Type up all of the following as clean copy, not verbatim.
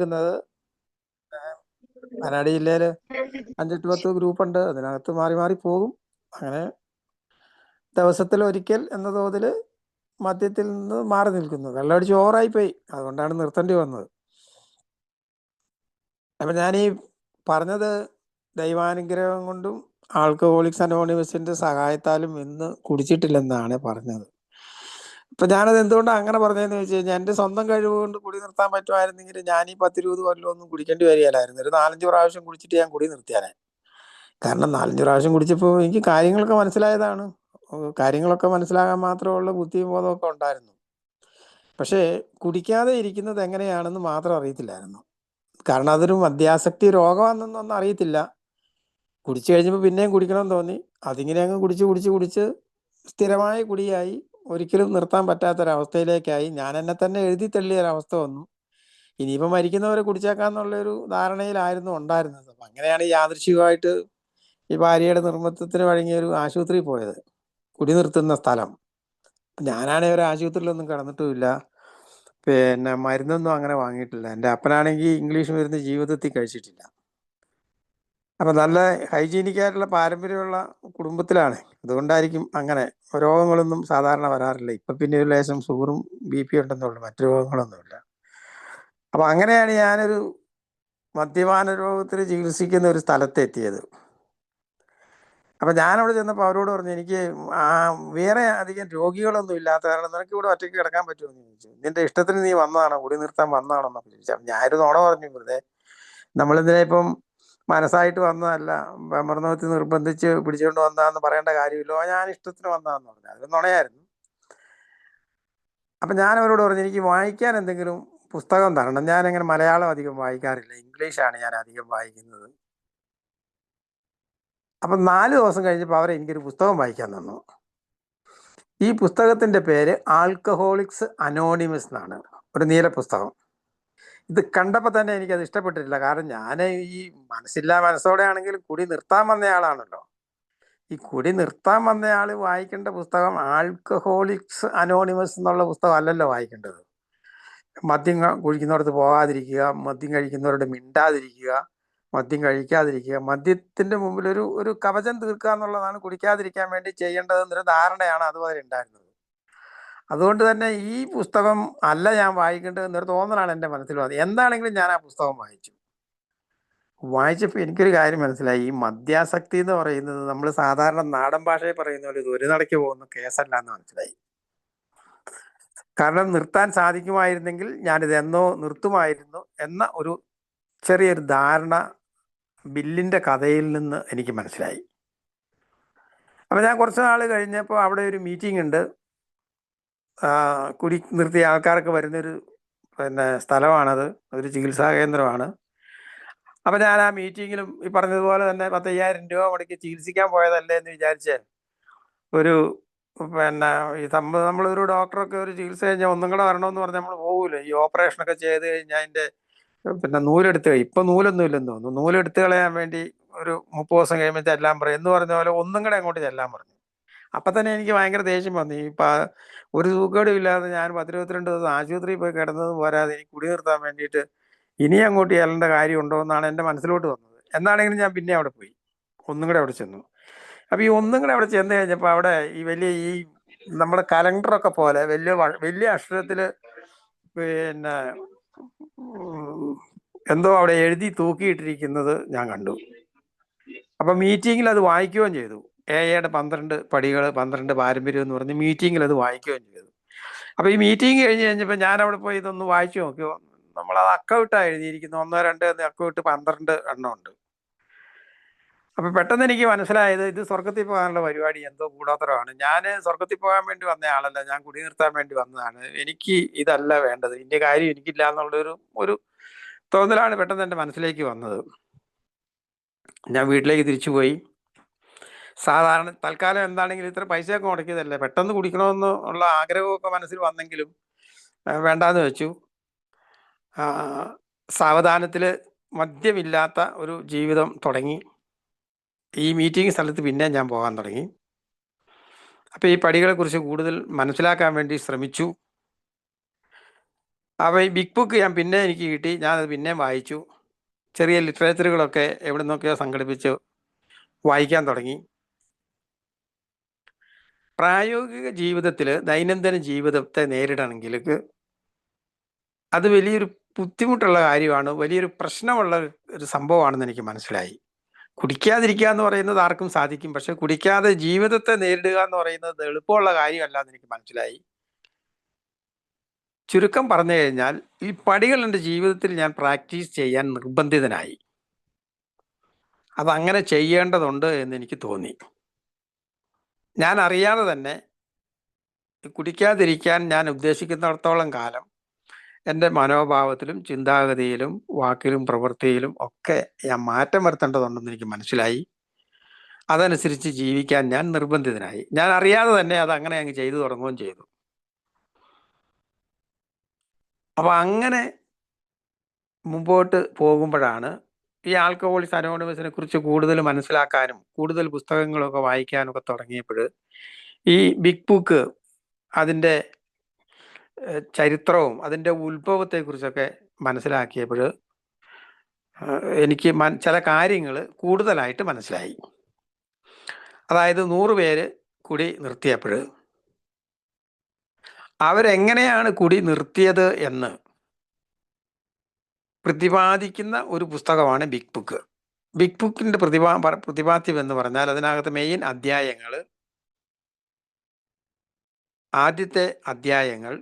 നിൽക്കുന്നത്. വയനാട് ജില്ലയിൽ 5-10 ഗ്രൂപ്പുണ്ട്. അതിനകത്ത് മാറി മാറി പോകും. അങ്ങനെ ദിവസത്തിൽ ഒരിക്കൽ എന്ന തോതിൽ മദ്യത്തിൽ നിന്ന് മാറി നിൽക്കുന്നു. വെള്ളമടിച്ച് ഓവറായിപ്പോയി, അതുകൊണ്ടാണ് നിർത്തേണ്ടി വന്നത്. അപ്പം ഞാനീ പറഞ്ഞത് ദൈവാനുഗ്രഹം കൊണ്ടും ആൽക്കഹോളിക്സ് അനോണിമസിന്റെ സഹായത്താലും ഇന്ന് കുടിച്ചിട്ടില്ലെന്നാണ് പറഞ്ഞത്. ഇപ്പൊ ഞാനത് എന്തുകൊണ്ടാണ് അങ്ങനെ പറഞ്ഞതെന്ന് വെച്ച് കഴിഞ്ഞാൽ, എൻ്റെ സ്വന്തം കഴിവ് കൊണ്ട് കുടി നിർത്താൻ പറ്റുമായിരുന്നെങ്കിൽ ഞാൻ ഈ 10-20 കൊല്ലമൊന്നും കുടിക്കേണ്ടി വരികയില്ലായിരുന്നു. ഒരു 4-5 പ്രാവശ്യം കുടിച്ചിട്ട് ഞാൻ കുടി നിർത്തിയാനെ. കാരണം 4-5 പ്രാവശ്യം കുടിച്ചപ്പോൾ എനിക്ക് കാര്യങ്ങളൊക്കെ മനസ്സിലായതാണ്. കാര്യങ്ങളൊക്കെ മനസ്സിലാകാൻ മാത്രമുള്ള ബുദ്ധിയും ബോധമൊക്കെ ഉണ്ടായിരുന്നു. പക്ഷേ കുടിക്കാതെ ഇരിക്കുന്നത് എങ്ങനെയാണെന്ന് മാത്രം അറിയത്തില്ലായിരുന്നു. കാരണം അതൊരു മദ്യാസക്തി രോഗമാണെന്നൊന്നും അറിയത്തില്ല. കുടിച്ചു കഴിഞ്ഞപ്പോൾ പിന്നെയും കുടിക്കണമെന്ന് തോന്നി. അതിങ്ങനെ അങ്ങ് കുടിച്ച് സ്ഥിരമായ കുടിയായി. ഒരിക്കലും നിർത്താൻ പറ്റാത്തൊരവസ്ഥയിലേക്കായി. ഞാൻ എന്നെ തന്നെ എഴുതി തള്ളിയൊരവസ്ഥ വന്നു. ഇനിയിപ്പോൾ മരിക്കുന്നവരെ കുടിച്ചേക്കാന്നുള്ളൊരു ധാരണയിലായിരുന്നു ഉണ്ടായിരുന്നത്. അപ്പം അങ്ങനെയാണ് യാദൃശ്ചികമായിട്ട് ഈ ഭാര്യയുടെ നിർബന്ധത്തിന് വഴങ്ങിയ ഒരു ആശുപത്രിയിൽ പോയത്, കുടി നിർത്തുന്ന സ്ഥലം. ഞാനാണെങ്കിൽ ഒരു ആശുപത്രിയിലൊന്നും കിടന്നിട്ടുമില്ല, പിന്നെ മരുന്നൊന്നും അങ്ങനെ വാങ്ങിയിട്ടില്ല. എൻ്റെ അപ്പനാണെങ്കിൽ ഇംഗ്ലീഷ് മരുന്ന് ജീവിതത്തിൽ കഴിച്ചിട്ടില്ല. അപ്പം നല്ല ഹൈജീനിക്കായിട്ടുള്ള പാരമ്പര്യമുള്ള കുടുംബത്തിലാണ്. അതുകൊണ്ടായിരിക്കും അങ്ങനെ. രോഗങ്ങളൊന്നും സാധാരണ വരാറില്ല. ഇപ്പം പിന്നെ ഒരു ലേശം ഷുഗറും BP ഉണ്ടെന്നുള്ളൂ, മറ്റു രോഗങ്ങളൊന്നുമില്ല. അപ്പം അങ്ങനെയാണ് ഞാനൊരു മദ്യപാന രോഗത്തിന് ചികിത്സിക്കുന്ന ഒരു സ്ഥലത്തെത്തിയത്. അപ്പം ഞാനവിടെ ചെന്നപ്പോൾ അവരോട് പറഞ്ഞു, എനിക്ക് വേറെ അധികം രോഗികളൊന്നും ഇല്ലാത്ത കാരണം നിനക്ക് ഇവിടെ ഒറ്റയ്ക്ക് കിടക്കാൻ പറ്റുമെന്ന് ചോദിച്ചു. നിന്റെ ഇഷ്ടത്തിന് നീ വന്നതാണോ, കുടി നിർത്താൻ വന്നതാണോ എന്നൊക്കെ ചോദിച്ചു. അപ്പം ഞാനൊരു നുണ പറഞ്ഞു. വെറുതെ നമ്മളിതിനെ ഇപ്പം മനസ്സായിട്ട് വന്നതല്ല, മരണത്തിൽ നിർബന്ധിച്ച് പിടിച്ചുകൊണ്ട് വന്നതാന്ന് പറയേണ്ട കാര്യമില്ലോ, ഞാൻ ഇഷ്ടത്തിന് വന്നതാന്ന് പറഞ്ഞു. അത് നുണയായിരുന്നു. അപ്പം ഞാൻ അവരോട് പറഞ്ഞു, എനിക്ക് വായിക്കാൻ എന്തെങ്കിലും പുസ്തകം തരണം. ഞാനങ്ങനെ മലയാളം അധികം വായിക്കാറില്ല, ഇംഗ്ലീഷാണ് ഞാൻ അധികം വായിക്കുന്നത്. അപ്പം 4 ദിവസം കഴിഞ്ഞപ്പോൾ അവരെ എനിക്കൊരു പുസ്തകം വായിക്കാൻ തന്നു. ഈ പുസ്തകത്തിൻ്റെ പേര് ആൽക്കഹോളിക്സ് അനോണിമസ് എന്നാണ്, ഒരു നീല പുസ്തകം. ഇത് കണ്ടപ്പോൾ തന്നെ എനിക്കത് ഇഷ്ടപ്പെട്ടിട്ടില്ല. കാരണം ഞാൻ ഈ മനസ്സില്ലാ മനസ്സോടെ ആണെങ്കിലും കുടി നിർത്താൻ വന്നയാളാണല്ലോ. ഈ കുടി നിർത്താൻ വന്നയാൾ വായിക്കേണ്ട പുസ്തകം ആൽക്കഹോളിക്സ് അനോണിമസ് എന്നുള്ള പുസ്തകം അല്ലല്ലോ വായിക്കേണ്ടത്. മദ്യം കുടിക്കുന്നിടത്ത് പോകാതിരിക്കുക, മദ്യം കഴിക്കുന്നവരോട് മിണ്ടാതിരിക്കുക, മദ്യം കഴിക്കാതിരിക്കുക, മദ്യത്തിൻ്റെ മുമ്പിൽ ഒരു കവചം തീർക്കുക എന്നുള്ളതാണ് കുടിക്കാതിരിക്കാൻ വേണ്ടി ചെയ്യേണ്ടതെന്നൊരു ധാരണയാണ് അതുവരെ ഉണ്ടായിരുന്നത്. അതുകൊണ്ട് തന്നെ ഈ പുസ്തകം അല്ല ഞാൻ വായിക്കേണ്ടതെന്നൊരു തോന്നലാണ് എൻ്റെ മനസ്സിൽ വന്നത്. എന്താണെങ്കിലും ഞാൻ ആ പുസ്തകം വായിച്ചപ്പോൾ എനിക്കൊരു കാര്യം മനസ്സിലായി. ഈ മദ്യാസക്തി എന്ന് പറയുന്നത് നമ്മൾ സാധാരണ നാടൻ ഭാഷയിൽ പറയുന്ന പോലെ ഇത് ഒരു നടയ്ക്ക് പോകുന്ന കേസല്ല എന്ന് മനസ്സിലായി. കാരണം നിർത്താൻ സാധിക്കുമായിരുന്നെങ്കിൽ ഞാനിത് എന്നോ നിർത്തുമായിരുന്നു എന്ന ഒരു ചെറിയൊരു ധാരണ ബില്ലിൻ്റെ കഥയിൽ നിന്ന് എനിക്ക് മനസ്സിലായി. അപ്പോൾ ഞാൻ കുറച്ച് നാൾ കഴിഞ്ഞപ്പോൾ അവിടെ ഒരു മീറ്റിംഗ് ഉണ്ട്. കുടി നിർത്തിയ ആൾക്കാർക്ക് വരുന്നൊരു സ്ഥലമാണത്, ഒരു ചികിത്സാ കേന്ദ്രമാണ്. അപ്പം ഞാൻ ആ മീറ്റിങ്ങിലും ഈ പറഞ്ഞതുപോലെ തന്നെ 10,000 രൂപ മുടക്കി ചികിത്സിക്കാൻ പോയതല്ലേ എന്ന് വിചാരിച്ച് ഒരു ഈ നമ്മളൊരു ഡോക്ടറൊക്കെ ഒരു ചികിത്സ കഴിഞ്ഞാൽ ഒന്നും കൂടെ വരണമെന്ന് പറഞ്ഞാൽ നമ്മൾ പോകൂല. ഈ ഓപ്പറേഷനൊക്കെ ചെയ്ത് കഴിഞ്ഞാൽ അതിൻ്റെ നൂലെടുത്ത് ഇപ്പം നൂലൊന്നും ഇല്ലെന്ന് തോന്നുന്നു. നൂലെടുത്ത് കളയാൻ വേണ്ടി ഒരു 30 ദിവസം കഴിയുമ്പോൾ ചെല്ലാൻ പറയും എന്ന് പറഞ്ഞ പോലെ ഒന്നും കൂടെ അങ്ങോട്ട് ചെല്ലാൻ പറഞ്ഞു. അപ്പം തന്നെ എനിക്ക് ഭയങ്കര ദേഷ്യം വന്നു. ഒരു സുഖേടും ഇല്ലാതെ ഞാൻ 10-22 ദിവസം ആശുപത്രിയിൽ പോയി കിടന്നത് പോരാതെ എനിക്ക് കുടി നിർത്താൻ വേണ്ടിയിട്ട് ഇനി അങ്ങോട്ട് ചെല്ലേണ്ട കാര്യമുണ്ടോ എന്നാണ് എൻ്റെ മനസ്സിലോട്ട് വന്നത്. എന്നാണെങ്കിലും ഞാൻ പിന്നെ അവിടെ പോയി, ഒന്നും കൂടെ അവിടെ ചെന്നു. അപ്പോൾ ഈ ഒന്നും കൂടെ അവിടെ ചെന്ന് കഴിഞ്ഞപ്പോൾ അവിടെ ഈ നമ്മുടെ കലണ്ടറൊക്കെ പോലെ വലിയ അക്ഷരത്തിൽ എന്തോ അവിടെ എഴുതി തൂക്കിയിട്ടിരിക്കുന്നത് ഞാൻ കണ്ടു. അപ്പം മീറ്റിങ്ങിൽ അത് വായിക്കുകയും ചെയ്തു. AA-യുടെ 12 പടികൾ, 12 പാരമ്പര്യം എന്ന് പറഞ്ഞ് മീറ്റിങ്ങിൽ അത് വായിക്കുകയും ചെയ്തു. അപ്പോൾ ഈ മീറ്റിംഗ് കഴിഞ്ഞപ്പോൾ ഞാൻ അവിടെ പോയി ഇതൊന്ന് വായിച്ചു നോക്കിയോ. നമ്മളത് അക്കമിട്ടാണ് എഴുതിയിരിക്കുന്നത്. 1, 2 എന്ന് അക്കമിട്ട് 12 എണ്ണമുണ്ട്. അപ്പോൾ പെട്ടെന്ന് എനിക്ക് മനസ്സിലായത് ഇത് സ്വർഗത്തിൽ പോകാനുള്ള പരിപാടി എന്തോ കൂടാത്തരമാണ്. ഞാൻ സ്വർഗത്തിൽ പോകാൻ വേണ്ടി വന്ന ആളല്ല, ഞാൻ കുടി നിർത്താൻ വേണ്ടി വന്നതാണ്. എനിക്ക് ഇതല്ല വേണ്ടത്, ഇതിൻ്റെ കാര്യം എനിക്കില്ല എന്നുള്ളൊരു തോന്നലാണ് പെട്ടെന്ന് എൻ്റെ മനസ്സിലേക്ക് വന്നത്. ഞാൻ വീട്ടിലേക്ക് തിരിച്ചു പോയി. സാധാരണ തൽക്കാലം എന്താണെങ്കിലും ഇത്ര പൈസയൊക്കെ മുടക്കിയതല്ലേ, പെട്ടെന്ന് കുടിക്കണമെന്ന് ഉള്ള ആഗ്രഹമൊക്കെ മനസ്സിൽ വന്നെങ്കിലും വേണ്ടാന്ന് വെച്ചു. സാവധാനത്തിൽ മദ്യമില്ലാത്ത ഒരു ജീവിതം തുടങ്ങി. ഈ മീറ്റിംഗ് സ്ഥലത്ത് പിന്നെ ഞാൻ പോകാൻ തുടങ്ങി. അപ്പോൾ ഈ പടികളെക്കുറിച്ച് കൂടുതൽ മനസ്സിലാക്കാൻ വേണ്ടി ശ്രമിച്ചു. അപ്പോൾ ഈ ബിഗ് ബുക്ക് പിന്നെ എനിക്ക് കിട്ടി. ഞാനത് പിന്നെയും വായിച്ചു. ചെറിയ ലിറ്ററേച്ചറുകളൊക്കെ എവിടെ നിന്നൊക്കെയോ സംഘടിപ്പിച്ച് വായിക്കാൻ തുടങ്ങി. പ്രായോഗിക ജീവിതത്തിൽ, ദൈനംദിന ജീവിതത്തെ നേരിടണമെങ്കിൽ അത് വലിയൊരു ബുദ്ധിമുട്ടുള്ള കാര്യമാണ്, വലിയൊരു പ്രശ്നമുള്ള ഒരു സംഭവമാണെന്ന് എനിക്ക് മനസ്സിലായി. കുടിക്കാതിരിക്കുക എന്ന് പറയുന്നത് ആർക്കും സാധിക്കും, പക്ഷെ കുടിക്കാതെ ജീവിതത്തെ നേരിടുക എന്ന് പറയുന്നത് എളുപ്പമുള്ള കാര്യമല്ല എന്ന് എനിക്ക് മനസ്സിലായി. ചുരുക്കം പറഞ്ഞു കഴിഞ്ഞാൽ, ഈ പടികൾ എൻ്റെ ജീവിതത്തിൽ ഞാൻ പ്രാക്ടീസ് ചെയ്യാൻ നിർബന്ധിതനായി. അതങ്ങനെ ചെയ്യേണ്ടതുണ്ട് എന്ന് എനിക്ക് തോന്നി. ഞാൻ അറിയാതെ തന്നെ കുടിക്കാതിരിക്കാൻ ഞാൻ ഉദ്ദേശിക്കുന്നിടത്തോളം കാലം എൻ്റെ മനോഭാവത്തിലും ചിന്താഗതിയിലും വാക്കിലും പ്രവൃത്തിയിലും ഒക്കെ ഞാൻ മാറ്റം വരുത്തേണ്ടതുണ്ടെന്ന് എനിക്ക് മനസ്സിലായി. അതനുസരിച്ച് ജീവിക്കാൻ ഞാൻ നിർബന്ധിതനായി. ഞാൻ അറിയാതെ തന്നെ അത് അങ്ങനെ അങ്ങ് ചെയ്തു തുടങ്ങുകയും ചെയ്തു. അപ്പം അങ്ങനെ മുമ്പോട്ട് പോകുമ്പോഴാണ് ഈ ആൽക്കഹോളിക്സ് അനോണിമസിനെ കുറിച്ച് കൂടുതൽ മനസ്സിലാക്കാനും കൂടുതൽ പുസ്തകങ്ങളൊക്കെ വായിക്കാനൊക്കെ തുടങ്ങിയപ്പോൾ ഈ ബിഗ് ബുക്ക് അതിൻ്റെ ചരിത്രവും അതിൻ്റെ ഉത്ഭവത്തെക്കുറിച്ചൊക്കെ മനസ്സിലാക്കിയപ്പോൾ എനിക്ക് ചില കാര്യങ്ങൾ കൂടുതലായിട്ട് മനസ്സിലായി. അതായത് 100 പേര് കുടി നിർത്തിയപ്പോൾ അവരെങ്ങനെയാണ് കുടി നിർത്തിയത് എന്ന് പ്രതിപാദിക്കുന്ന ഒരു പുസ്തകമാണ് ബിഗ് ബുക്ക്. ബിഗ് ബുക്കിൻ്റെ പ്രതിപാദ്യം എന്ന് പറഞ്ഞാൽ അതിനകത്ത് മെയിൻ അധ്യായങ്ങൾ, ആദ്യത്തെ അധ്യായങ്ങൾ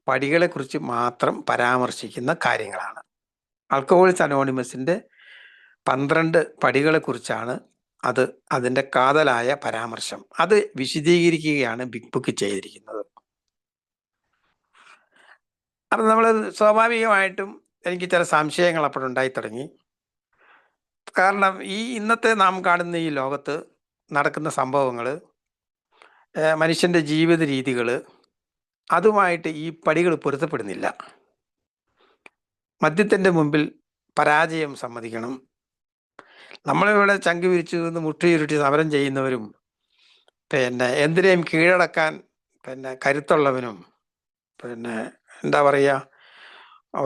പടികളെക്കുറിച്ച് മാത്രം പരാമർശിക്കുന്ന കാര്യങ്ങളാണ്. ആൽക്കഹോളിക്സ് അനോണിമസിൻ്റെ 12 പടികളെക്കുറിച്ചാണ് അതിൻ്റെ കാതലായ പരാമർശം. അത് വിശദീകരിക്കുകയാണ് ബിഗ് ബുക്ക് ചെയ്തിരിക്കുന്നത്. അപ്പം നമ്മൾ സ്വാഭാവികമായിട്ടും എനിക്ക് ചില സംശയങ്ങൾ അപ്പോഴുണ്ടായി തുടങ്ങി. കാരണം ഈ ഇന്നത്തെ നാം കാണുന്ന ഈ ലോകത്ത് നടക്കുന്ന സംഭവങ്ങൾ, മനുഷ്യൻ്റെ ജീവിത രീതികൾ, അതുമായിട്ട് ഈ പടികൾ പൊരുത്തപ്പെടുന്നില്ല. മദ്യത്തിൻ്റെ മുമ്പിൽ പരാജയം സമ്മതിക്കണം. നമ്മളിവിടെ ചങ്ക് വിരിച്ചു നിന്ന് മുട്ടിയുരുട്ടി സമരം ചെയ്യുന്നവരും എന്തിനേയും കീഴടക്കാൻ കരുത്തുള്ളവനും എന്താ പറയുക,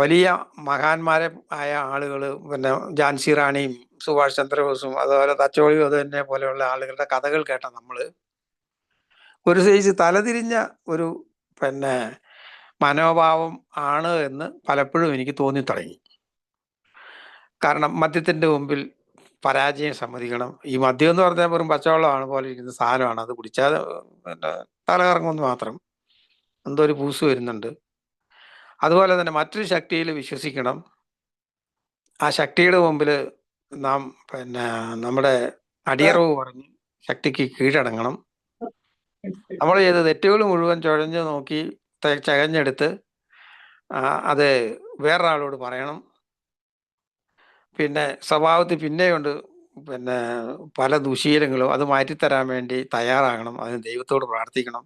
വലിയ മഹാന്മാരെ ആയ ആളുകൾ, ഝാൻസി റാണിയും സുഭാഷ് ചന്ദ്രബോസും അതുപോലെ തച്ചോളി തന്നെ പോലെയുള്ള ആളുകളുടെ കഥകൾ കേട്ട നമ്മൾ ഒരു സൈസ് തലതിരിഞ്ഞ ഒരു മനോഭാവം ആണ് എന്ന് പലപ്പോഴും എനിക്ക് തോന്നി തുടങ്ങി. കാരണം മദ്യത്തിൻ്റെ മുമ്പിൽ പരാജയം സമ്മതിക്കണം. ഈ മദ്യം എന്ന് പറഞ്ഞാൽ വെറും പച്ചവെള്ളമാണ് പോലെ ഇരിക്കുന്ന സാധനമാണ്. അത് കുടിച്ചാൽ തലകറങ്ങുമെന്ന് മാത്രം, എന്തോ ഒരു പൂസ് വരുന്നുണ്ട്. അതുപോലെ തന്നെ മറ്റൊരു ശക്തിയിൽ വിശ്വസിക്കണം. ആ ശക്തിയുടെ മുമ്പിൽ നാം നമ്മുടെ അടിയറവ് പറഞ്ഞ് ശക്തിക്ക് കീഴടങ്ങണം. നമ്മൾ ചെയ്ത തെറ്റുകൾ മുഴുവൻ ചുഴഞ്ഞു നോക്കി ചകഞ്ഞെടുത്ത് അത് വേറൊരാളോട് പറയണം. സ്വഭാവത്തിൽ പിന്നെയുണ്ട് പല ദുശീലങ്ങളും, അത് മാറ്റിത്തരാൻ വേണ്ടി തയ്യാറാകണം. അതിന് ദൈവത്തോട് പ്രാർത്ഥിക്കണം.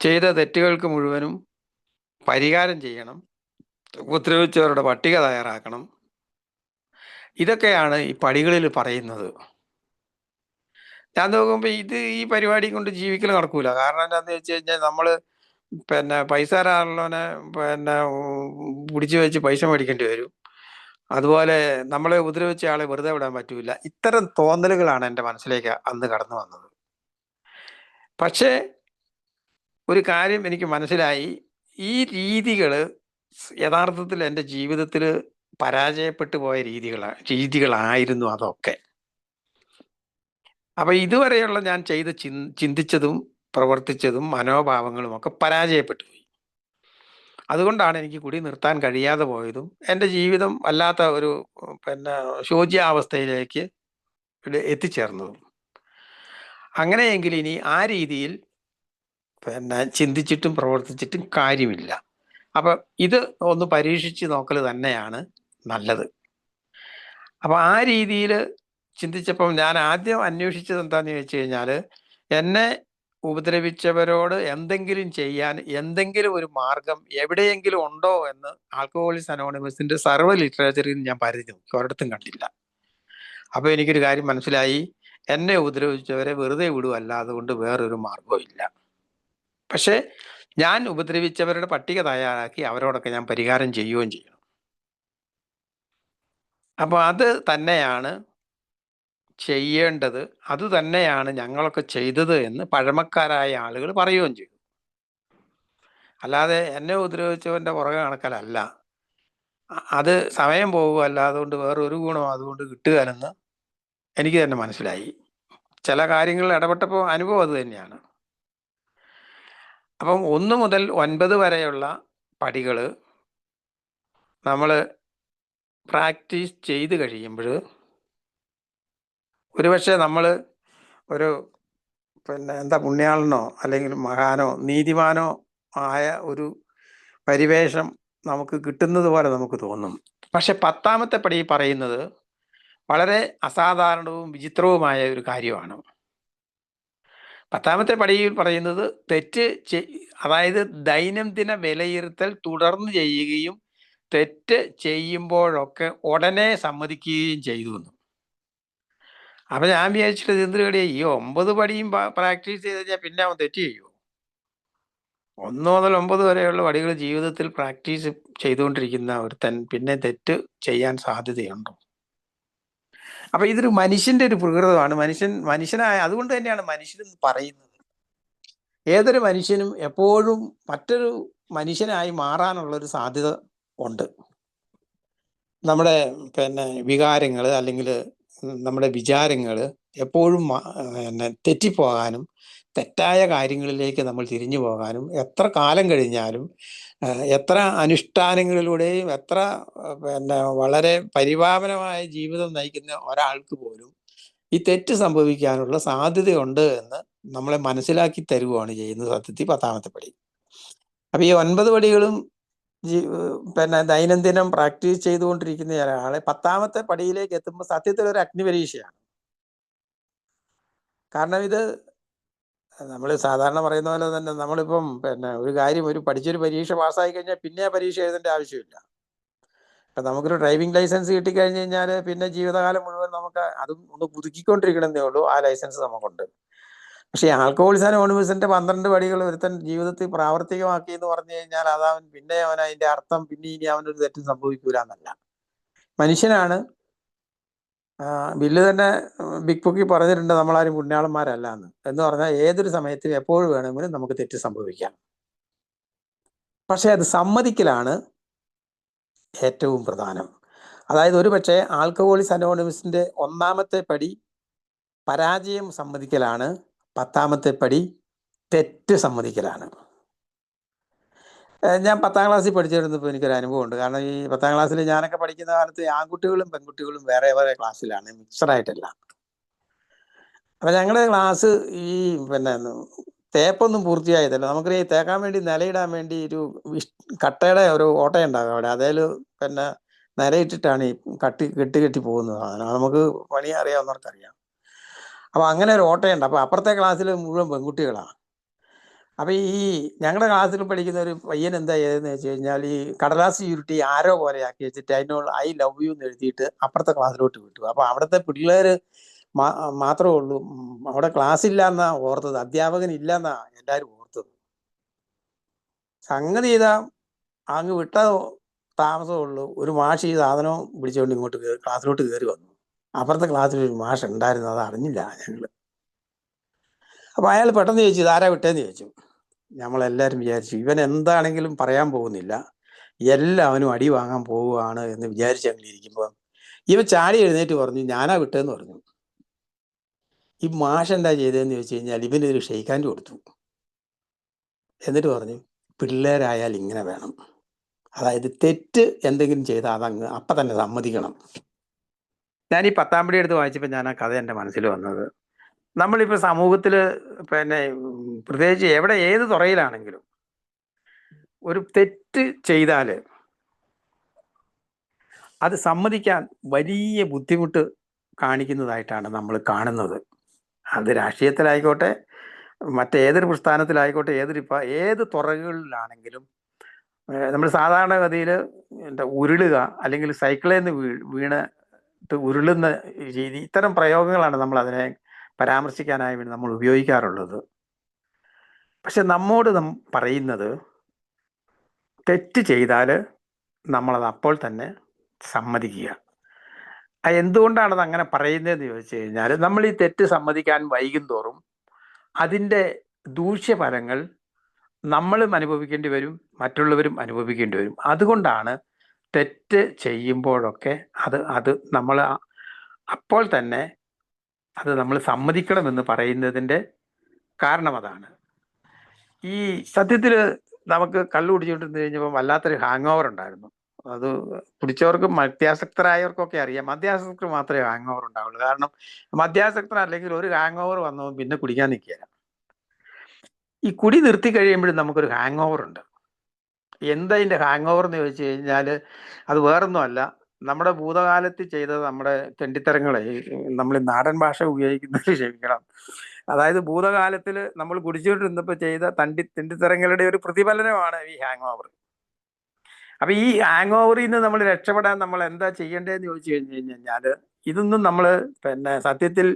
ചെയ്ത തെറ്റുകൾക്ക് മുഴുവനും പരിഹാരം ചെയ്യണം. ഉപദ്രവിച്ചവരുടെ പട്ടിക തയ്യാറാക്കണം. ഇതൊക്കെയാണ് ഈ പടികളിൽ പറയുന്നത്. ഞാൻ നോക്കുമ്പോൾ ഈ പരിപാടി കൊണ്ട് ജീവിക്കൽ നടക്കൂല. കാരണം എന്താണെന്ന് വെച്ച് കഴിഞ്ഞാൽ നമ്മൾ പൈസ തരാനുള്ളവനെ പിടിച്ചു വെച്ച് പൈസ മേടിക്കേണ്ടി വരും. അതുപോലെ നമ്മളെ ഉപദ്രവിച്ച ആളെ വെറുതെ വിടാൻ പറ്റൂല. ഇത്തരം തോന്നലുകളാണ് എൻ്റെ മനസ്സിലേക്ക് അന്ന് കടന്നു വന്നത്. പക്ഷേ ഒരു കാര്യം എനിക്ക് മനസ്സിലായി, ഈ രീതികൾ യഥാർത്ഥത്തിൽ എൻ്റെ ജീവിതത്തിൽ പരാജയപ്പെട്ടു പോയ രീതികളായിരുന്നു അതൊക്കെ. അപ്പം ഇതുവരെയുള്ള ഞാൻ ചിന്തിച്ചതും പ്രവർത്തിച്ചതും മനോഭാവങ്ങളും ഒക്കെ പരാജയപ്പെട്ടു പോയി. അതുകൊണ്ടാണ് എനിക്ക് കുടി നിർത്താൻ കഴിയാതെ പോയതും എൻ്റെ ജീവിതം വല്ലാത്ത ഒരു ശോച്യാവസ്ഥയിലേക്ക് എത്തിച്ചേർന്നതും. അങ്ങനെയെങ്കിൽ ഇനി ആ രീതിയിൽ ചിന്തിച്ചിട്ടും പ്രവർത്തിച്ചിട്ടും കാര്യമില്ല. അപ്പം ഇത് ഒന്ന് പരീക്ഷിച്ച് നോക്കൽ തന്നെയാണ് നല്ലത്. അപ്പം ആ രീതിയിൽ ചിന്തിച്ചപ്പം ഞാൻ ആദ്യം അന്വേഷിച്ചത് എന്താണെന്ന് ചോദിച്ചു കഴിഞ്ഞാൽ, എന്നെ ഉപദ്രവിച്ചവരോട് എന്തെങ്കിലും ചെയ്യാൻ എന്തെങ്കിലും ഒരു മാർഗം എവിടെയെങ്കിലും ഉണ്ടോ എന്ന് ആൽക്കഹോളിക്സ് അനോണിമസിന്റെ സർവ്വ ലിറ്ററേച്ചറിൽ ഞാൻ പരിധി നോക്കി, ഒരിടത്തും കണ്ടില്ല. അപ്പോൾ എനിക്കൊരു കാര്യം മനസ്സിലായി, എന്നെ ഉപദ്രവിച്ചവരെ വെറുതെ വിടുവല്ല, അതുകൊണ്ട് വേറൊരു മാർഗവും ഇല്ല. പക്ഷേ ഞാൻ ഉപദ്രവിച്ചവരുടെ പട്ടിക തയ്യാറാക്കി അവരോടൊക്കെ ഞാൻ പരിഹാരം ചെയ്യുകയും ചെയ്യണം. അപ്പോൾ അത് തന്നെയാണ് ചെയ്യേണ്ടത്, അത് തന്നെയാണ് ഞങ്ങളൊക്കെ ചെയ്തത് എന്ന് പഴമക്കാരായ ആളുകൾ പറയുകയും ചെയ്തു. അല്ലാതെ എന്നെ ഉപദ്രവിച്ചവൻ്റെ പുറകെ നടക്കലല്ല. അത് സമയം പോകുമല്ല, അതുകൊണ്ട് വേറൊരു ഗുണം അതുകൊണ്ട് കിട്ടുകയെന്ന് എനിക്ക് തന്നെ മനസ്സിലായി. ചില കാര്യങ്ങളിൽ ഇടപെട്ടപ്പോൾ അനുഭവം അത് തന്നെയാണ്. അപ്പം 1 മുതൽ 9 വരെയുള്ള പടികൾ നമ്മൾ പ്രാക്ടീസ് ചെയ്ത് കഴിയുമ്പോൾ ഒരുപക്ഷെ നമ്മൾ ഒരു എന്താ പുണ്യാളനോ അല്ലെങ്കിൽ മഹാനോ നീതിമാനോ ആയ ഒരു പരിവേഷം നമുക്ക് കിട്ടുന്നത് പോലെ നമുക്ക് തോന്നും. പക്ഷെ 10ാമത്തെ പടി പറയുന്നത് വളരെ അസാധാരണവും വിചിത്രവുമായ ഒരു കാര്യമാണ്. 10ാമത്തെ പടിയിൽ പറയുന്നത് അതായത് ദൈനംദിന വിലയിരുത്തൽ തുടർന്ന് ചെയ്യുകയും തെറ്റ് ചെയ്യുമ്പോഴൊക്കെ ഉടനെ സമ്മതിക്കുകയും ചെയ്തു എന്ന്. അപ്പം ഞാൻ വിചാരിച്ചിട്ട് എന്ത് പേടിയാ, ഈ 9 പടിയും പ്രാക്ടീസ് ചെയ്ത് കഴിഞ്ഞാൽ പിന്നെ അവൻ തെറ്റ് ചെയ്യുമോ? 1 മുതൽ 9 വരെയുള്ള പടികൾ ജീവിതത്തിൽ പ്രാക്ടീസ് ചെയ്തുകൊണ്ടിരിക്കുന്ന ഒരുത്തൻ പിന്നെ തെറ്റ് ചെയ്യാൻ സാധ്യതയുണ്ടോ? അപ്പം ഇതൊരു മനുഷ്യൻ്റെ ഒരു പ്രകൃതമാണ്. മനുഷ്യനായ അതുകൊണ്ട് തന്നെയാണ് മനുഷ്യനെന്ന് പറയുന്നത്. ഏതൊരു മനുഷ്യനും എപ്പോഴും മറ്റൊരു മനുഷ്യനായി മാറാനുള്ളൊരു സാധ്യത ഉണ്ട്. നമ്മുടെ വികാരങ്ങൾ അല്ലെങ്കിൽ നമ്മുടെ വിചാരങ്ങൾ എപ്പോഴും തെറ്റിപ്പോകാനും തെറ്റായ കാര്യങ്ങളിലേക്ക് നമ്മൾ തിരിഞ്ഞു പോകാനും എത്ര കാലം കഴിഞ്ഞാലും എത്ര അനുഷ്ഠാനങ്ങളിലൂടെയും എത്ര വളരെ പരിപാവനമായ ജീവിതം നയിക്കുന്ന ഒരാൾക്ക് പോലും ഈ തെറ്റ് സംഭവിക്കാനുള്ള സാധ്യതയുണ്ട് എന്ന് നമ്മളെ മനസ്സിലാക്കി തരുകയാണ് ചെയ്യുന്നത് സത്യത്തിൽ 10ാമത്തെ പടി. അപ്പം ഈ 9 പടികളും ദൈനംദിനം പ്രാക്ടീസ് ചെയ്തുകൊണ്ടിരിക്കുന്ന ഒരാളെ 10ാമത്തെ പടിയിലേക്ക് എത്തുമ്പോൾ സത്യത്തിൽ ഒരു അഗ്നിപരീക്ഷയാണ്. കാരണം ഇത് നമ്മൾ സാധാരണ പറയുന്ന പോലെ തന്നെ നമ്മളിപ്പം ഒരു കാര്യം പഠിച്ചൊരു പരീക്ഷ പാസ്സായി കഴിഞ്ഞാൽ പിന്നെ പരീക്ഷ എഴുതേണ്ട ആവശ്യമില്ല. ഇപ്പം നമുക്കൊരു ഡ്രൈവിംഗ് ലൈസൻസ് കിട്ടിക്കഴിഞ്ഞ് കഴിഞ്ഞാൽ പിന്നെ ജീവിതകാലം മുഴുവൻ നമുക്ക് അതും ഒന്ന് പുതുക്കിക്കൊണ്ടിരിക്കണമെന്നേ ഉള്ളൂ, ആ ലൈസൻസ് നമുക്കുണ്ട്. പക്ഷേ ആൽക്കഹോളിക്സ് അനോണിമസിന്റെ 12 പടികൾ ഒരുത്തൻ ജീവിതത്തിൽ പ്രാവർത്തികമാക്കി എന്ന് പറഞ്ഞു കഴിഞ്ഞാൽ അതവൻ പിന്നെ അതിന്റെ അർത്ഥം പിന്നെ ഇനി അവനൊരു തെറ്റും സംഭവിക്കൂല എന്നല്ല. മനുഷ്യനാണ്. ബില്ല് തന്നെ ബിഗ് ബുക്കിൽ പറഞ്ഞിട്ടുണ്ട് നമ്മളാരും പുണ്യാളന്മാരല്ല എന്ന് പറഞ്ഞാൽ ഏതൊരു സമയത്തും എപ്പോഴും വേണമെങ്കിലും നമുക്ക് തെറ്റ് സംഭവിക്കാം. പക്ഷെ അത് സമ്മതിക്കലാണ് ഏറ്റവും പ്രധാനം. അതായത് ഒരുപക്ഷെ ആൽക്കഹോളിക്സ് അനോണിമസിന്റെ 1ാമത്തെ പടി പരാജയം സമ്മതിക്കലാണ്, 10ാമത്തെ പടി തെറ്റ് സമ്മതിക്കലാണ്. ഞാൻ 10ാം ക്ലാസ്സിൽ പഠിച്ചിരുന്നപ്പോൾ എനിക്കൊരു അനുഭവമുണ്ട്. കാരണം ഈ 10ാം ക്ലാസ്സിൽ ഞാനൊക്കെ പഠിക്കുന്ന കാലത്ത് ആൺകുട്ടികളും പെൺകുട്ടികളും വേറെ വേറെ ക്ലാസ്സിലാണ്, മിക്സഡായിട്ടല്ല. അപ്പം ഞങ്ങളുടെ ക്ലാസ് ഈ തേപ്പൊന്നും പൂർത്തിയായതല്ല. നമുക്ക് ഈ തേക്കാൻ വേണ്ടി നിലയിടാൻ വേണ്ടി ഒരു കട്ടയുടെ ഒരു ഓട്ടയുണ്ടാകും അവിടെ. അതേൽ നിലയിട്ടിട്ടാണ് ഈ കെട്ടി പോകുന്നത്. നമുക്ക് പണി അറിയാവുന്നവർക്കറിയാം. അപ്പം അങ്ങനെ ഒരു ഓട്ടയുണ്ട്. അപ്പം അപ്പുറത്തെ ക്ലാസ്സിൽ മുഴുവൻ പെൺകുട്ടികളാണ്. അപ്പം ഈ ഞങ്ങളുടെ ക്ലാസ്സിൽ പഠിക്കുന്ന ഒരു പയ്യൻ എന്താ ചെയ്തതെന്ന് വെച്ച് കഴിഞ്ഞാൽ ഈ കടലാസ് ചുരുട്ടി ആരോ പോലെ ആക്കി വെച്ചിട്ട് അതിനോട് ഐ ലവ് യു എന്ന് എഴുതിയിട്ട് അപ്പുറത്തെ ക്ലാസ്സിലോട്ട് വിട്ടു. അപ്പം അവിടുത്തെ പിള്ളേർ മാത്രമേ ഉള്ളൂ, അവിടെ ക്ലാസ് ഇല്ല എന്നാ ഓർത്തത്, അധ്യാപകൻ ഇല്ല എന്നാ എല്ലാവരും ഓർത്തത്. സംഗതി ചെയ്താൽ അങ്ങ് വിട്ട താമസമുള്ളൂ, ഒരു മാഷ് ഈ സാധനവും പിടിച്ചുകൊണ്ട് ഇങ്ങോട്ട് ക്ലാസ്സിലോട്ട് കയറി വന്നു. അപ്പുറത്തെ ക്ലാസ്സിൽ ഒരു മാഷ് ഉണ്ടായിരുന്നു, അത് അറിഞ്ഞില്ല ഞങ്ങൾ. അപ്പം അയാൾ പെട്ടെന്ന് ചോദിച്ചു ഇതാരാ വിട്ടേന്ന് ചോദിച്ചു. നമ്മളെല്ലാവരും വിചാരിച്ചു ഇവൻ എന്താണെങ്കിലും പറയാൻ പോകുന്നില്ല, എല്ലാവനും അടി വാങ്ങാൻ പോവുകയാണ് എന്ന് വിചാരിച്ച് അങ്ങനെ ഇരിക്കുമ്പോൾ ഇവൻ ചാടി എഴുന്നേറ്റ് പറഞ്ഞു ഞാനാ വിട്ടേന്ന് പറഞ്ഞു. ഈ മാഷ് എന്താ ചെയ്തതെന്ന് ചോദിച്ചു കഴിഞ്ഞാൽ ഇവനൊരു ഷെയ്ക്ക് ഹാൻഡ് കൊടുത്തു. എന്നിട്ട് പറഞ്ഞു പിള്ളേരായാൽ ഇങ്ങനെ വേണം, അതായത് തെറ്റ് എന്തെങ്കിലും ചെയ്താൽ അതങ്ങ് അപ്പം തന്നെ സമ്മതിക്കണം. ഞാൻ ഈ 10ാം പടി എടുത്ത് വായിച്ചപ്പോൾ ഞാൻ ആ കഥ എൻ്റെ മനസ്സിൽ വന്നത്, നമ്മളിപ്പോൾ സമൂഹത്തിൽ പ്രത്യേകിച്ച് ഏത് തുറയിലാണെങ്കിലും ഒരു തെറ്റ് ചെയ്താൽ അത് സമ്മതിക്കാൻ വലിയ ബുദ്ധിമുട്ട് കാണിക്കുന്നതായിട്ടാണ് നമ്മൾ കാണുന്നത്. അത് രാഷ്ട്രീയത്തിലായിക്കോട്ടെ, മറ്റേതൊരു പ്രസ്ഥാനത്തിലായിക്കോട്ടെ, ഏത് തുറകളിലാണെങ്കിലും നമ്മൾ സാധാരണഗതിയിൽ ഉരുളുക അല്ലെങ്കിൽ സൈക്കിളിൽ നിന്ന് വീണിട്ട് ഉരുളുന്ന രീതി, ഇത്തരം പ്രയോഗങ്ങളാണ് നമ്മൾ അതിനെ പരാമർശിക്കാനായി നമ്മൾ ഉപയോഗിക്കാറുള്ളത്. പക്ഷെ നമ്മോട് പറയുന്നത് തെറ്റ് ചെയ്താൽ നമ്മളത് അപ്പോൾ തന്നെ സമ്മതിക്കുക. എന്തുകൊണ്ടാണത് അങ്ങനെ പറയുന്നതെന്ന് ചോദിച്ചു കഴിഞ്ഞാൽ, നമ്മൾ ഈ തെറ്റ് സമ്മതിക്കാൻ വൈകും തോറും അതിൻ്റെ ദൂഷ്യഫലങ്ങൾ നമ്മളും അനുഭവിക്കേണ്ടി വരും, മറ്റുള്ളവരും അനുഭവിക്കേണ്ടി വരും. അതുകൊണ്ടാണ് തെറ്റ് ചെയ്യുമ്പോഴൊക്കെ അത് അത് നമ്മൾ അപ്പോൾ തന്നെ അത് നമ്മൾ സമ്മതിക്കണമെന്ന് പറയുന്നതിൻ്റെ കാരണം അതാണ്. ഈ സത്യത്തിൽ നമുക്ക് കള്ളു കുടിച്ചുകൊണ്ടിരുന്ന് കഴിഞ്ഞപ്പോൾ വല്ലാത്തൊരു ഹാങ് ഓവർ ഉണ്ടായിരുന്നു. അത് കുടിച്ചവർക്കും മദ്യാസക്തരായവർക്കൊക്കെ അറിയാം. മദ്യാസക്തർ മാത്രമേ ഹാങ് ഓവർ ഉണ്ടാവുള്ളൂ. കാരണം മദ്യാസക്തർ അല്ലെങ്കിൽ ഒരു ഹാങ് ഓവർ വന്നു പിന്നെ കുടിക്കാൻ നിൽക്കുകയില്ല. ഈ കുടി നിർത്തി കഴിയുമ്പോഴും നമുക്കൊരു ഹാങ് ഓവർ ഉണ്ട്. എന്താ ഇതിൻ്റെ ഹാങ് ഓവർ എന്ന് ചോദിച്ചു കഴിഞ്ഞാൽ, അത് വേറൊന്നുമല്ല, നമ്മുടെ ഭൂതകാലത്തിൽ ചെയ്തത് നമ്മുടെ തെണ്ടിത്തരങ്ങളെ, നമ്മൾ നാടൻ ഭാഷ ഉപയോഗിക്കുന്നത് ക്ഷമിക്കണം, അതായത് ഭൂതകാലത്തിൽ നമ്മൾ കുടിച്ചുകൊണ്ടിരുന്നപ്പോൾ ചെയ്ത തെണ്ടിത്തരങ്ങളുടെ ഒരു പ്രതിഫലനമാണ് ഈ ഹാങ് ഓവർ. അപ്പൊ ഈ ഹാങ് ഓവറിൽ നിന്ന് നമ്മൾ രക്ഷപ്പെടാൻ നമ്മൾ എന്താ ചെയ്യേണ്ടതെന്ന് ചോദിച്ചു കഴിഞ്ഞു കഴിഞ്ഞാൽ, ഇതൊന്നും നമ്മൾ സത്യത്തിൽ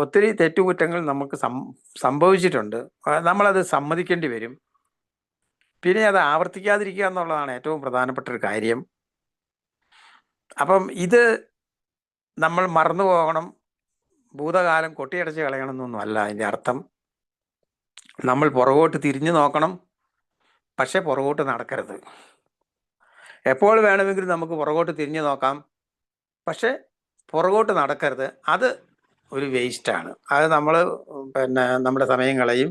ഒത്തിരി തെറ്റുകുറ്റങ്ങൾ നമുക്ക് സംഭവിച്ചിട്ടുണ്ട്. നമ്മളത് സമ്മതിക്കേണ്ടി വരും. പിന്നെ അത് ആവർത്തിക്കാതിരിക്കുക എന്നുള്ളതാണ് ഏറ്റവും പ്രധാനപ്പെട്ട ഒരു കാര്യം. അപ്പം ഇത് നമ്മൾ മറന്നു പോകണം, ഭൂതകാലം കൊട്ടിയടച്ച് കളയണം എന്നൊന്നും അല്ല അതിൻ്റെ അർത്ഥം. നമ്മൾ പുറകോട്ട് തിരിഞ്ഞു നോക്കണം, പക്ഷെ പുറകോട്ട് നടക്കരുത്. എപ്പോൾ വേണമെങ്കിലും നമുക്ക് പുറകോട്ട് തിരിഞ്ഞു നോക്കാം, പക്ഷെ പുറകോട്ട് നടക്കരുത്. അത് ഒരു വേസ്റ്റാണ്. അത് നമ്മൾ നമ്മുടെ സമയം കളയും,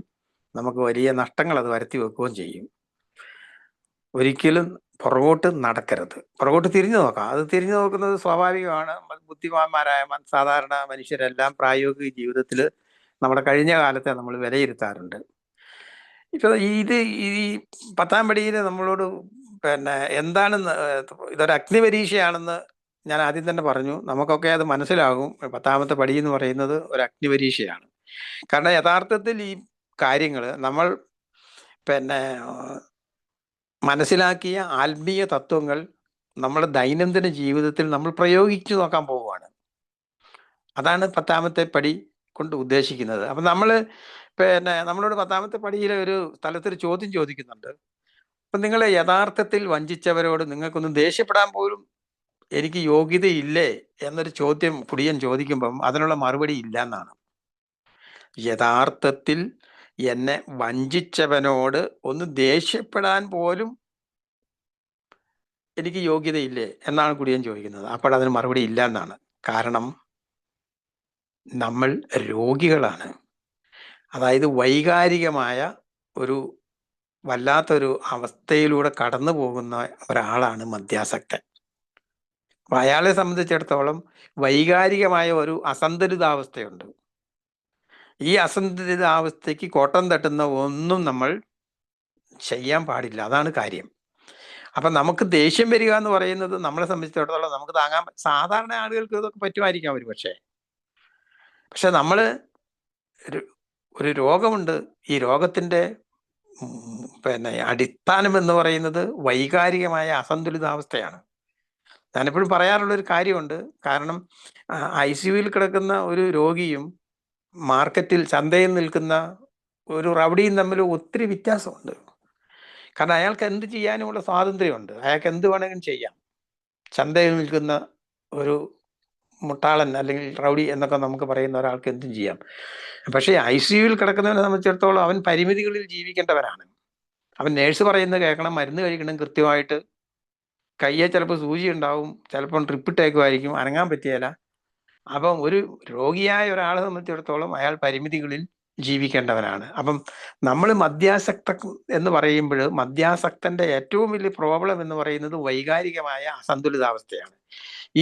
നമുക്ക് വലിയ നഷ്ടങ്ങൾ അത് വരുത്തി വെക്കുകയും ചെയ്യും. ഒരിക്കലും പുറകോട്ട് നടക്കരുത്, പുറകോട്ട് തിരിഞ്ഞു നോക്കാം. അത് തിരിഞ്ഞു നോക്കുന്നത് സ്വാഭാവികമാണ്. ബുദ്ധിമാന്മാരായ സാധാരണ മനുഷ്യരെല്ലാം പ്രായോഗിക ജീവിതത്തിൽ നമ്മുടെ കഴിഞ്ഞ കാലത്തെ നമ്മൾ വിലയിരുത്താറുണ്ട്. ഇപ്പൊ ഈ 10ാം പടിയിൽ നമ്മളോട് എന്താണെന്ന്, ഇതൊരു അഗ്നിപരീക്ഷയാണെന്ന് ഞാൻ ആദ്യം തന്നെ പറഞ്ഞു. നമുക്കൊക്കെ അത് മനസ്സിലാകും. 10ാമത്തെ പടി എന്ന് പറയുന്നത് ഒരു അഗ്നിപരീക്ഷയാണ്. കാരണം യഥാർത്ഥത്തിൽ ഈ കാര്യങ്ങൾ നമ്മൾ മനസ്സിലാക്കിയ ആത്മീയ തത്വങ്ങൾ നമ്മുടെ ദൈനംദിന ജീവിതത്തിൽ നമ്മൾ പ്രയോഗിച്ചു നോക്കാൻ പോവുകയാണ്. അതാണ് 10ാമത്തെ പടി കൊണ്ട് ഉദ്ദേശിക്കുന്നത്. അപ്പം നമ്മളോട് 10ാമത്തെ പടിയിലെ ഒരു സ്ഥലത്തൊരു ചോദ്യം ചോദിക്കുന്നുണ്ട്. അപ്പം നിങ്ങൾ യഥാർത്ഥത്തിൽ വഞ്ചിച്ചവരോട് നിങ്ങൾക്കൊന്നും ദേഷ്യപ്പെടാൻ പോലും എനിക്ക് യോഗ്യതയില്ലേ എന്നൊരു ചോദ്യം കുടിയൻ ചോദിക്കുമ്പം അതിനുള്ള മറുപടി ഇല്ല എന്നാണ്. യഥാർത്ഥത്തിൽ എന്നെ വഞ്ചിച്ചവനോട് ഒന്ന് ദേഷ്യപ്പെടാൻ പോലും എനിക്ക് യോഗ്യതയില്ലേ എന്നാണ് കുടിയൻ ചോദിക്കുന്നത്. അപ്പോൾ അതിന് മറുപടി ഇല്ല എന്നാണ്. കാരണം നമ്മൾ രോഗികളാണ്. അതായത് വൈകാരികമായ ഒരു വല്ലാത്തൊരു അവസ്ഥയിലൂടെ കടന്നു പോകുന്ന ഒരാളാണ് മദ്യാസക്തൻ. അപ്പൊ അയാളെ സംബന്ധിച്ചിടത്തോളം വൈകാരികമായ ഒരു അസന്തുലിതാവസ്ഥയുണ്ട്. ഈ അസന്തുലിതാവസ്ഥയ്ക്ക് കോട്ടം തട്ടുന്ന ഒന്നും നമ്മൾ ചെയ്യാൻ പാടില്ല. അതാണ് കാര്യം. അപ്പൊ നമുക്ക് ദേഷ്യം വരിക എന്ന് പറയുന്നത് നമ്മളെ സംബന്ധിച്ചിടത്തോളം നമുക്ക് താങ്ങാൻ, സാധാരണ ആളുകൾക്ക് ഇതൊക്കെ പറ്റുമായിരിക്കാം ഒരു പക്ഷെ നമ്മള് ഒരു രോഗമുണ്ട്. ഈ രോഗത്തിന്റെ അടിസ്ഥാനം എന്ന് പറയുന്നത് വൈകാരികമായ അസന്തുലിതാവസ്ഥയാണ്. ഞാനെപ്പോഴും പറയാറുള്ളൊരു കാര്യമുണ്ട്. കാരണം ICUവിൽ കിടക്കുന്ന ഒരു രോഗിയും മാർക്കറ്റിൽ ചന്തയിൽ നിൽക്കുന്ന ഒരു റൗഡിയും തമ്മിൽ ഒത്തിരി വ്യത്യാസമുണ്ട്. കാരണം അയാൾക്ക് എന്ത് ചെയ്യാനുമുള്ള സ്വാതന്ത്ര്യമുണ്ട്, അയാൾക്ക് എന്ത് വേണമെങ്കിലും ചെയ്യാം. ചന്തയിൽ നിൽക്കുന്ന ഒരു മുട്ടാളൻ അല്ലെങ്കിൽ റൗഡി എന്നൊക്കെ നമുക്ക് പറയുന്ന ഒരാൾക്ക് എന്തും ചെയ്യാം. പക്ഷേ ICUവിൽ കിടക്കുന്നവനെ സംബന്ധിച്ചിടത്തോളം അവൻ പരിമിതികളിൽ ജീവിക്കേണ്ടവനാണ്. അവൻ നേഴ്സ് പറയുന്നത് കേൾക്കണം, മരുന്ന് കഴിക്കണം കൃത്യമായിട്ട്. കയ്യെ ചിലപ്പോൾ സൂചി ഉണ്ടാവും, ചിലപ്പം ട്രിപ്പിട്ടേക്കുമായിരിക്കും, അനങ്ങാൻ പറ്റിയല്ല. അപ്പം ഒരു രോഗിയായ ഒരാളെ സംബന്ധിച്ചിടത്തോളം അയാൾ പരിമിതികളിൽ ജീവിക്കേണ്ടവനാണ്. അപ്പം നമ്മൾ മദ്യാസക്ത എന്ന് പറയുമ്പോൾ മദ്യാസക്തന്റെ ഏറ്റവും വലിയ പ്രോബ്ലം എന്ന് പറയുന്നത് വൈകാരികമായ അസന്തുലിതാവസ്ഥയാണ്.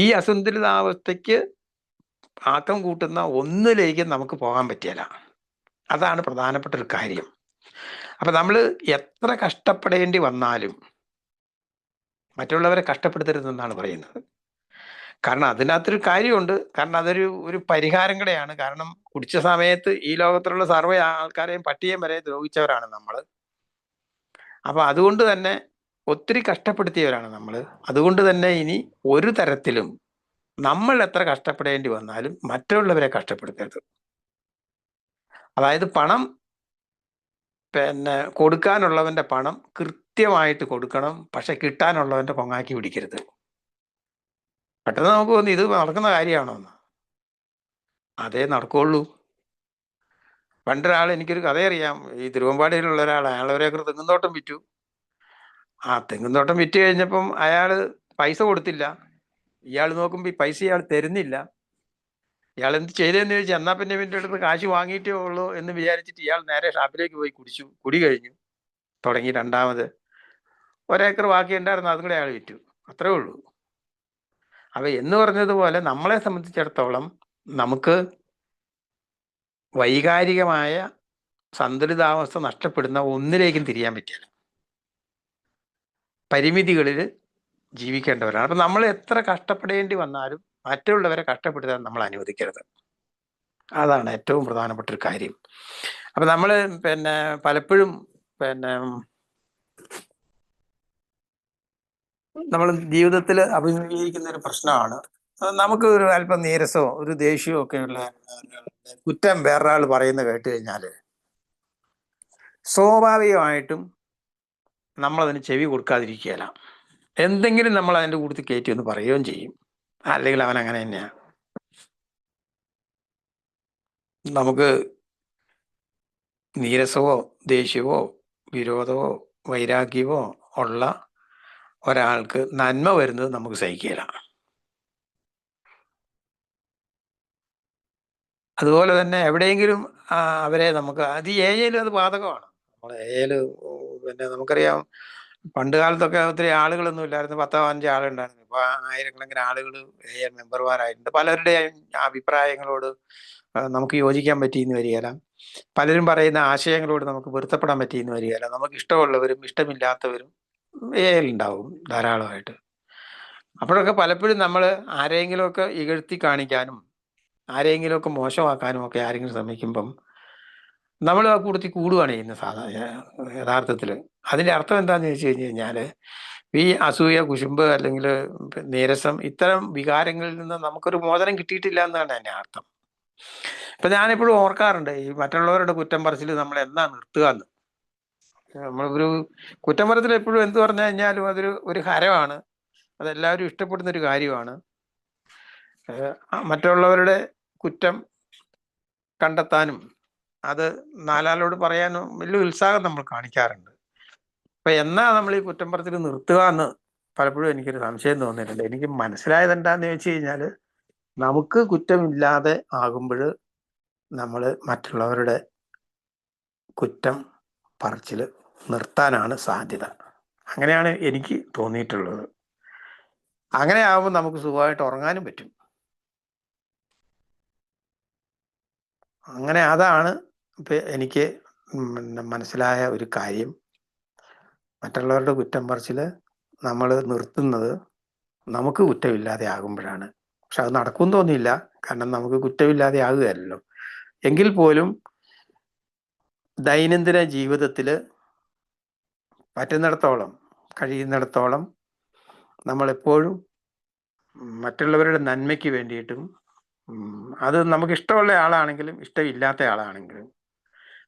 ഈ അസന്തുലിതാവസ്ഥയ്ക്ക് ആക്കം കൂട്ടുന്ന ഒന്നിലേക്ക് നമുക്ക് പോകാൻ പറ്റില്ല. അതാണ് പ്രധാനപ്പെട്ട ഒരു കാര്യം. അപ്പൊ നമ്മൾ എത്ര കഷ്ടപ്പെടേണ്ടി വന്നാലും മറ്റുള്ളവരെ കഷ്ടപ്പെടുത്തരുതെന്നാണ് പറയുന്നത്. കാരണം അതിനകത്തൊരു കാര്യമുണ്ട്. കാരണം അതൊരു പരിഹാരം കൂടെയാണ്. കാരണം കുടിച്ച സമയത്ത് ഈ ലോകത്തിലുള്ള സർവ്വ ആൾക്കാരെയും പട്ടിയെയും വരെ ദ്രോഹിച്ചവരാണ് നമ്മൾ. അപ്പൊ അതുകൊണ്ട് തന്നെ ഒത്തിരി കഷ്ടപ്പെടുത്തിയവരാണ് നമ്മൾ. അതുകൊണ്ട് തന്നെ ഇനി ഒരു തരത്തിലും നമ്മൾ എത്ര കഷ്ടപ്പെടേണ്ടി വന്നാലും മറ്റുള്ളവരെ കഷ്ടപ്പെടുത്തരുത്. അതായത് പണം കൊടുക്കാനുള്ളവന്റെ പണം കൃത്യമായിട്ട് കൊടുക്കണം, പക്ഷെ കിട്ടാനുള്ളവന്റെ പൊങ്ങാക്കി പിടിക്കരുത്. പെട്ടെന്ന് നമുക്ക് തോന്നി ഇത് നടക്കുന്ന കാര്യമാണോ എന്ന്. അതേ നടക്കുള്ളൂ. പണ്ടൊരാൾ, എനിക്കൊരു കഥയറിയാം, ഈ തിരുവമ്പാടിയിലുള്ള ഒരാൾ, അയാൾ ഒരേക്കർ തെങ്ങുന്തോട്ടം വിറ്റു. ആ തെങ്ങുന്തോട്ടം വിറ്റ് കഴിഞ്ഞപ്പം അയാൾ പൈസ കൊടുത്തില്ല. ഇയാൾ നോക്കുമ്പോൾ ഈ പൈസ ഇയാൾ തരുന്നില്ല. ഇയാൾ എന്ത് ചെയ്തതെന്ന് ചോദിച്ചാൽ, എന്നാ പിന്നെ ഇവൻ്റെ അടുത്ത് കാശ് വാങ്ങിയിട്ടേ ഉള്ളൂ എന്ന് വിചാരിച്ചിട്ട് ഇയാൾ നേരെ ഷാപ്പിലേക്ക് പോയി കുടിച്ചു. കുടി കഴിഞ്ഞു തുടങ്ങി രണ്ടാമത് ഒരേക്കർ ബാക്കി ഉണ്ടായിരുന്നു, അതും കൂടെ അയാൾ വിറ്റു. അത്രേ ഉള്ളൂ. അപ്പൊ എന്ന് പറഞ്ഞതുപോലെ നമ്മളെ സംബന്ധിച്ചിടത്തോളം നമുക്ക് വൈകാരികമായ സന്തുലിതാവസ്ഥ നഷ്ടപ്പെടുന്ന ഒന്നിലേക്കും തിരിയാൻ പറ്റില്ല. പരിമിതികളിൽ ജീവിക്കേണ്ടവരാണ്. അപ്പൊ നമ്മൾ എത്ര കഷ്ടപ്പെടേണ്ടി വന്നാലും മറ്റുള്ളവരെ കഷ്ടപ്പെടുത്താൻ നമ്മൾ അനുവദിക്കരുത്. അതാണ് ഏറ്റവും പ്രധാനപ്പെട്ട ഒരു കാര്യം. അപ്പൊ നമ്മൾ പലപ്പോഴും നമ്മൾ ജീവിതത്തിൽ അഭിമുഖീകരിക്കുന്ന ഒരു പ്രശ്നമാണ്, നമുക്ക് ഒരു അല്പം നീരസമോ ഒരു ദേഷ്യമോ ഒക്കെയുള്ള കുറ്റം വേറൊരാൾ പറയുന്നത് കേട്ട് കഴിഞ്ഞാൽ സ്വാഭാവികമായിട്ടും നമ്മളതിന് ചെവി കൊടുക്കാതിരിക്കുകയില്ല. എന്തെങ്കിലും നമ്മൾ അതിൻ്റെ കൂട്ടത്തിൽ കയറ്റി ഒന്ന് പറയുകയും ചെയ്യും. അല്ലെങ്കിൽ അവൻ അങ്ങനെ തന്നെയാണ്. നമുക്ക് നീരസമോ ദേഷ്യമോ വിരോധമോ വൈരാഗ്യമോ ഉള്ള ഒരാൾക്ക് നന്മ വരുന്നത് നമുക്ക് സഹിക്കുകയില്ല. അതുപോലെ തന്നെ എവിടെയെങ്കിലും അവരെ നമുക്ക് അത് ഏരിയയിലും അത് ബാധകമാണ്. നമ്മൾ ഏരിയയിൽ നമുക്കറിയാം, പണ്ട് കാലത്തൊക്കെ ഒത്തിരി ആളുകളൊന്നും ഇല്ലായിരുന്നു, 10-15 ആളുണ്ടായിരുന്നു. ഇപ്പൊ ആയിരക്കണക്കിന് ആളുകൾ ഏരിയ മെമ്പർമാരായിട്ടുണ്ട്. പലരുടെയും അഭിപ്രായങ്ങളോട് നമുക്ക് യോജിക്കാൻ പറ്റിയെന്ന് വരികയില്ല. പലരും പറയുന്ന ആശയങ്ങളോട് നമുക്ക് പൊരുത്തപ്പെടാൻ പറ്റിയെന്ന് വരികയില്ല. നമുക്ക് ഇഷ്ടമുള്ളവരും ഇഷ്ടമില്ലാത്തവരും ഉണ്ടാവും ധാരാളമായിട്ട്. അപ്പോഴൊക്കെ പലപ്പോഴും നമ്മൾ ആരെങ്കിലുമൊക്കെ ഇകഴ്ത്തി കാണിക്കാനും ആരെങ്കിലുമൊക്കെ മോശമാക്കാനും ഒക്കെ ആരെങ്കിലും ശ്രമിക്കുമ്പം നമ്മൾ ആ കൂട്ടത്തിൽ കൂടുകയാണ് ചെയ്യുന്നത് യഥാർത്ഥത്തിൽ. അതിൻ്റെ അർത്ഥം എന്താണെന്ന് ചോദിച്ചു കഴിഞ്ഞ് കഴിഞ്ഞാൽ, ഈ അസൂയ, കുശുമ്പ് അല്ലെങ്കിൽ നീരസം, ഇത്തരം വികാരങ്ങളിൽ നിന്ന് നമുക്കൊരു മോചനം കിട്ടിയിട്ടില്ല എന്നാണ് എൻ്റെ അർത്ഥം. ഇപ്പം ഞാനെപ്പോഴും ഓർക്കാറുണ്ട്, ഈ മറ്റുള്ളവരുടെ കുറ്റം പറച്ചിൽ നമ്മൾ എന്നാ നിർത്തുക എന്ന്. നമ്മളൊരു കുറ്റം പറച്ചിൽ എപ്പോഴും എന്ത് പറഞ്ഞു കഴിഞ്ഞാലും ഒരു ഹരമാണ്, അതെല്ലാവരും ഇഷ്ടപ്പെടുന്ന ഒരു കാര്യമാണ്. മറ്റുള്ളവരുടെ കുറ്റം കണ്ടെത്താനും അത് നാലാളോട് പറയാനും വലിയ ഉത്സാഹം നമ്മൾ കാണിക്കാറുണ്ട്. അപ്പൊ എന്നാ നമ്മൾ ഈ കുറ്റം പറച്ചിൽ നിർത്തുക എന്ന് പലപ്പോഴും എനിക്കൊരു സംശയം തോന്നിയിട്ടുണ്ട്. എനിക്ക് മനസ്സിലായത് എന്താന്ന് ചോദിച്ചു കഴിഞ്ഞാൽ, നമുക്ക് കുറ്റമില്ലാതെ ആകുമ്പോൾ നമ്മൾ മറ്റുള്ളവരുടെ കുറ്റം പറച്ചിൽ നിർത്താനാണ് സാധ്യത. അങ്ങനെയാണ് എനിക്ക് തോന്നിയിട്ടുള്ളത്. അങ്ങനെ ആകുമ്പോൾ നമുക്ക് സുഖമായിട്ട് ഉറങ്ങാനും പറ്റും. അങ്ങനെ അതാണ് എനിക്ക് മനസ്സിലായ ഒരു കാര്യം. മറ്റുള്ളവരുടെ കുറ്റം പറച്ചിൽ നമ്മൾ നിർത്തുന്നത് നമുക്ക് കുറ്റമില്ലാതെ ആകുമ്പോഴാണ്. പക്ഷെ അത് നടക്കുമെന്ന് തോന്നിയില്ല, കാരണം നമുക്ക് കുറ്റമില്ലാതെ ആകുകയല്ലോ. എങ്കിൽ പോലും ദൈനംദിന ജീവിതത്തിൽ പറ്റുന്നിടത്തോളം, കഴിയുന്നിടത്തോളം നമ്മളെപ്പോഴും മറ്റുള്ളവരുടെ നന്മയ്ക്ക് വേണ്ടിയിട്ടും, അത് നമുക്ക് ഇഷ്ടമുള്ള ആളാണെങ്കിലും ഇഷ്ടമില്ലാത്ത ആളാണെങ്കിലും